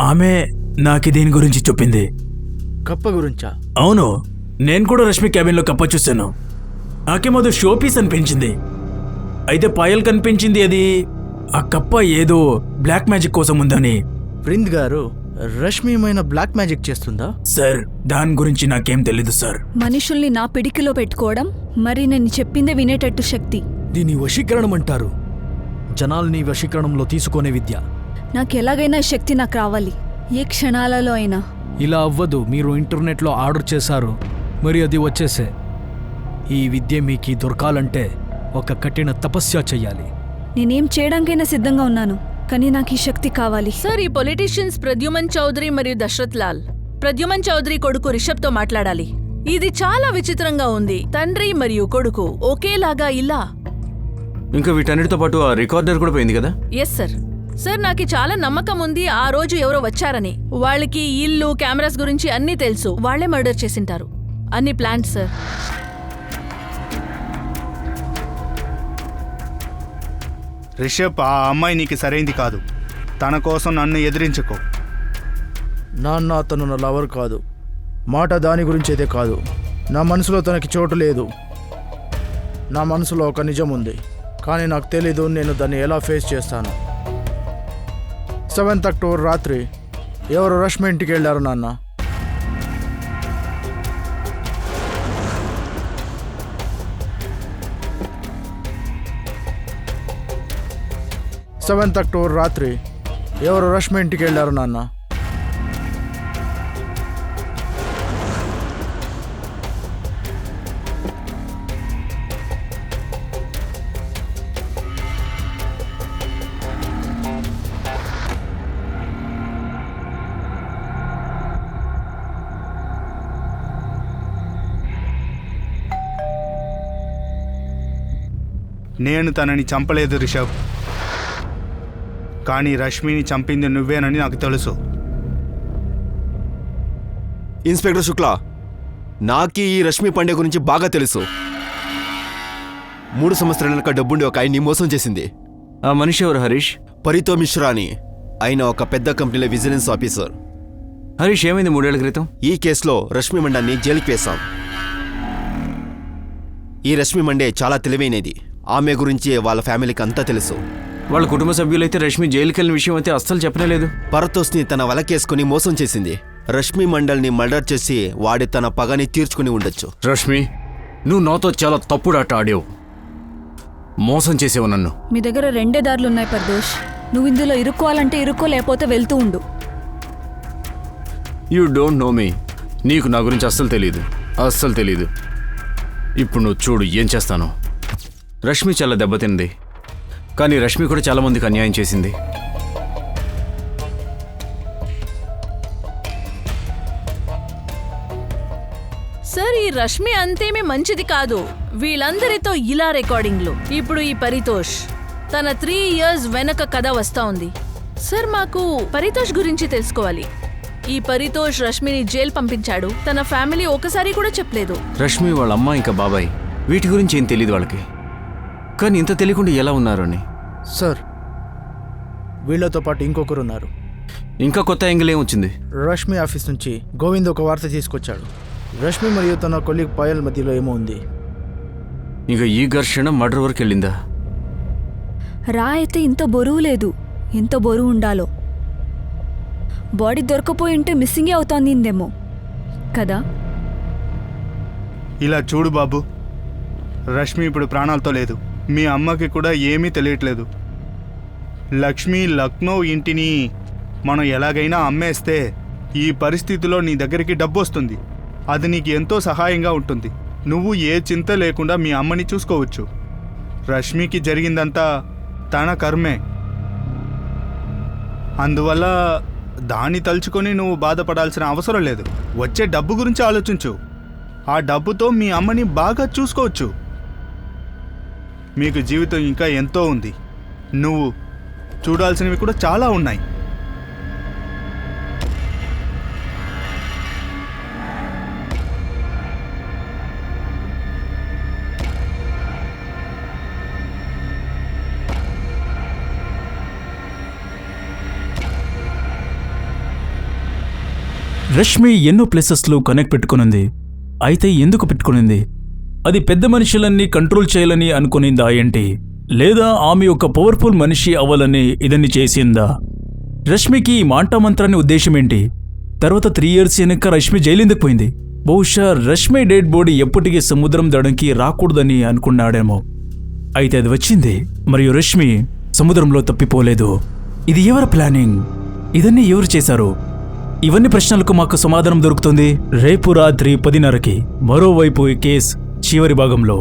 ఆమె నాకు దీని గురించి చెప్పింది.
కప్ప గురించా?
అవును, నేను కూడా రష్మి క్యాబిన్లో కప్ప చూశాను. నాకేమో అది షో పీస్ అనిపించింది. అయితే పాయల్ కనిపించింది అది ఆ కప్ప ఏదో బ్లాక్ మ్యాజిక్ కోసం ఉందని.
ప్రింద్ గారు, రష్మి ఏమైనా బ్లాక్ మ్యాజిక్ చేస్తుందా?
సార్ దాని గురించి నాకేం తెలీదు సార్.
మనుషుల్ని నా పిడికిలో పెట్టుకోవడం, మరి నేను చెప్పిందే వినేటట్టు శక్తి.
దీని వశీకరణం అంటారు. జనాల్ని వశీకరణంలో తీసుకునే విద్య.
నాకు ఎలాగైనా ఈ శక్తి నాకు రావాలి, ఏ క్షణాలలో అయినా.
ఇలా అవ్వదు. మీరు ఇంటర్నెట్లో ఆర్డర్ చేశారు, మరి అది వచ్చేసే. ఈ విద్య మీకు దొరకాలంటే ఒక కఠిన తపస్య చెయ్యాలి.
నేనేం చేయడానికైనా సిద్ధంగా ఉన్నాను, కానీ నాకు ఈ శక్తి కావాలి.
సార్ ఈ పొలిటీషియన్స్ ప్రద్యుమన్ చౌదరి మరియు దశరథ్ లాల్. ప్రద్యుమన్ చౌదరి కొడుకు రిషబ్తో మాట్లాడాలి. ఇది చాలా విచిత్రంగా ఉంది. తండ్రి మరియు కొడుకు ఒకేలాగా ఇలా.
ఇంకా వీటన్నిటితో పాటు ఆ రికార్డర్ కూడా పోయింది కదా?
Yes sir. సార్ నాకు చాలా నమ్మకం ఉంది ఆ రోజు ఎవరో వచ్చారని. వాళ్ళకి ఇల్లు, కెమెరాస్ గురించి అన్నీ తెలుసు. వాళ్లే మర్డర్ చేసింటారు. అన్ని ప్లాన్స్ సార్.
రిషబ్, ఆ అమ్మాయి నీకు సరైంది కాదు. తన కోసం నన్ను ఎదిరించుకో.
నాన్న అతను నా లవర్ కాదు. మాట దాని గురించి అయితే కాదు. నా మనసులో తనకి చోటు లేదు. నా మనసులో ఒక నిజం ఉంది, కానీ నాకు తెలీదు నేను దాన్ని ఎలా ఫేస్ చేస్తాను. 7th అక్టోబర్ రాత్రి ఎవరు రష్మి ఇంటికి వెళ్ళారు నాన్న. అక్టోబర్ రాత్రి ఎవరు రష్మి ఇంటికి వెళ్ళారు నాన్న.
నేను తనని చంపలేదు రిషబ్, కానీ రష్మిని చంపింది నువ్వేనని నాకు తెలుసు.
ఇన్స్పెక్టర్ శుక్లా, నాకి ఈ రష్మి పాండే గురించి బాగా తెలుసు. 3 సంవత్సరాల వెనక డబ్బుండి ఒక ఆయన్ని మోసం చేసింది.
ఆ మనిషి ఎవరు హరీష్?
పరితో మిశ్రా అని. ఆయన ఒక పెద్ద కంపెనీలో విజిలెన్స్ ఆఫీసర్.
హరీష్ ఏమైంది 3 ఏళ్ల క్రితం?
ఈ కేసులో రష్మి మండాన్ని జైలుకి వేశాం. ఈ రష్మి మండే చాలా తెలివైనది. ఆమె గురించి వాళ్ళ ఫ్యామిలీకి అంతా తెలుసు.
వాళ్ళ కుటుంబ సభ్యులైతే రష్మి జైలుకి వెళ్ళిన విషయం అయితే అస్సలు చెప్పలేదు.
పరతోస్ని తన వలకేసుకుని మోసం చేసింది. రష్మి మండల్ని మర్డర్ చేసి వాడి తన పగని తీర్చుకుని ఉండొచ్చు.
రష్మి, నువ్వు నాతో చాలా తప్పుడు ఆట ఆడావు. మోసం చేసేవు నన్ను.
మీ దగ్గర 2 దారులున్నాయి పర్దోష్. నువ్వు ఇందులో ఇరుక్కోవాలంటే ఇరుక్కో, లేకపోతే వెళ్తూ ఉండు.
యూ డోంట్ నో మీ. నీకు నా గురించి అస్సలు తెలీదు, అస్సలు తెలీదు. ఇప్పుడు నువ్వు చూడు ఏం చేస్తాను. రష్మి చాలా దెబ్బతింది, కానీ రష్మి కూడా చాలా మందికి అన్యాయం చేసింది.
సార్ ఈ రష్మి అంతేమీ మంచిది కాదు. వీళ్ళందరితో ఇలా రికార్డింగ్లు. ఇప్పుడు ఈ పరితోష్ తన 3 years వెనక కథ వస్తా ఉంది. సార్ మాకు పరితోష్ గురించి తెలుసుకోవాలి. ఈ పరితోష్ రష్మిని జైలు పంపించాడు. తన ఫ్యామిలీ ఒకసారి కూడా చెప్పలేదు.
రష్మి వాళ్ళ అమ్మ ఇంకా బాబాయ్ వీటి గురించి ఏం తెలియదు వాళ్ళకి. కానీ ఇంత తెలియకుండా ఎలా ఉన్నారు అని.
సార్, వీళ్ళతో పాటు ఇంకొకరు ఉన్నారు.
ఇంకా కొత్త యాంగిల్ ఏం వచ్చింది?
రష్మి ఆఫీస్ నుంచి గోవింద్ ఒక వార్త తీసుకొచ్చాడు. రష్మి మరియు తన కొలీగ్ పాయల్ మధ్యలో ఏమో ఉంది.
ఇక ఈ ఘర్షణ మర్డర్ వరకు వెళ్ళిందా?
రా అయితే ఇంత బరువు లేదు. ఎంత బరువు ఉండాలో. బాడీ దొరకపోయి ఉంటే మిస్సింగే అవుతోందేమో కదా.
ఇలా చూడు బాబు, రష్మి ఇప్పుడు ప్రాణాలతో లేదు. మీ అమ్మకి కూడా ఏమీ తెలియట్లేదు. లక్ష్మి లక్నో ఇంటిని మనం ఎలాగైనా అమ్మేస్తే ఈ పరిస్థితిలో నీ దగ్గరికి డబ్బు వస్తుంది. అది నీకు ఎంతో సహాయంగా ఉంటుంది. నువ్వు ఏ చింత లేకుండా మీ అమ్మని చూసుకోవచ్చు. రష్మికి జరిగిందంతా తన కర్మే. అందువల్ల దాన్ని తలుచుకొని నువ్వు బాధపడాల్సిన అవసరం లేదు. వచ్చే డబ్బు గురించి ఆలోచించు. ఆ డబ్బుతో మీ అమ్మని బాగా చూసుకోవచ్చు. మీకు జీవితం ఇంకా ఎంతో ఉంది. నువ్వు చూడాల్సినవి కూడా చాలా ఉన్నాయి.
రష్మి ఎన్నో ప్లేసెస్లో కనెక్ట్ పెట్టుకునింది. అయితే ఎందుకు పెట్టుకునింది? అది పెద్ద మనుషులన్నీ కంట్రోల్ చేయాలని అనుకునిందా ఏంటి? లేదా ఆమె ఒక పవర్ఫుల్ మనిషి అవ్వాలని ఇదన్ని చేసిందా? రష్మికి ఈ మాంటామంత్రాన్ని ఉద్దేశం ఏంటి? తర్వాత 3 years వెనక రష్మి జైలెందుకు పోయింది? బహుశా రష్మి డెడ్ బాడీ ఎప్పటికీ సముద్రం దడంకి రాకూడదని అనుకున్నాడేమో. అయితే అది వచ్చింది, మరియు రష్మి సముద్రంలో తప్పిపోలేదు. ఇది ఎవరి ప్లానింగ్? ఇదన్నీ ఎవరు చేశారు? ఇవన్నీ ప్రశ్నలకు మాకు సమాధానం దొరుకుతుంది రేపు రాత్రి 10:30కి. మరోవైపు ఈ కేస్ చివరి భాగంలో.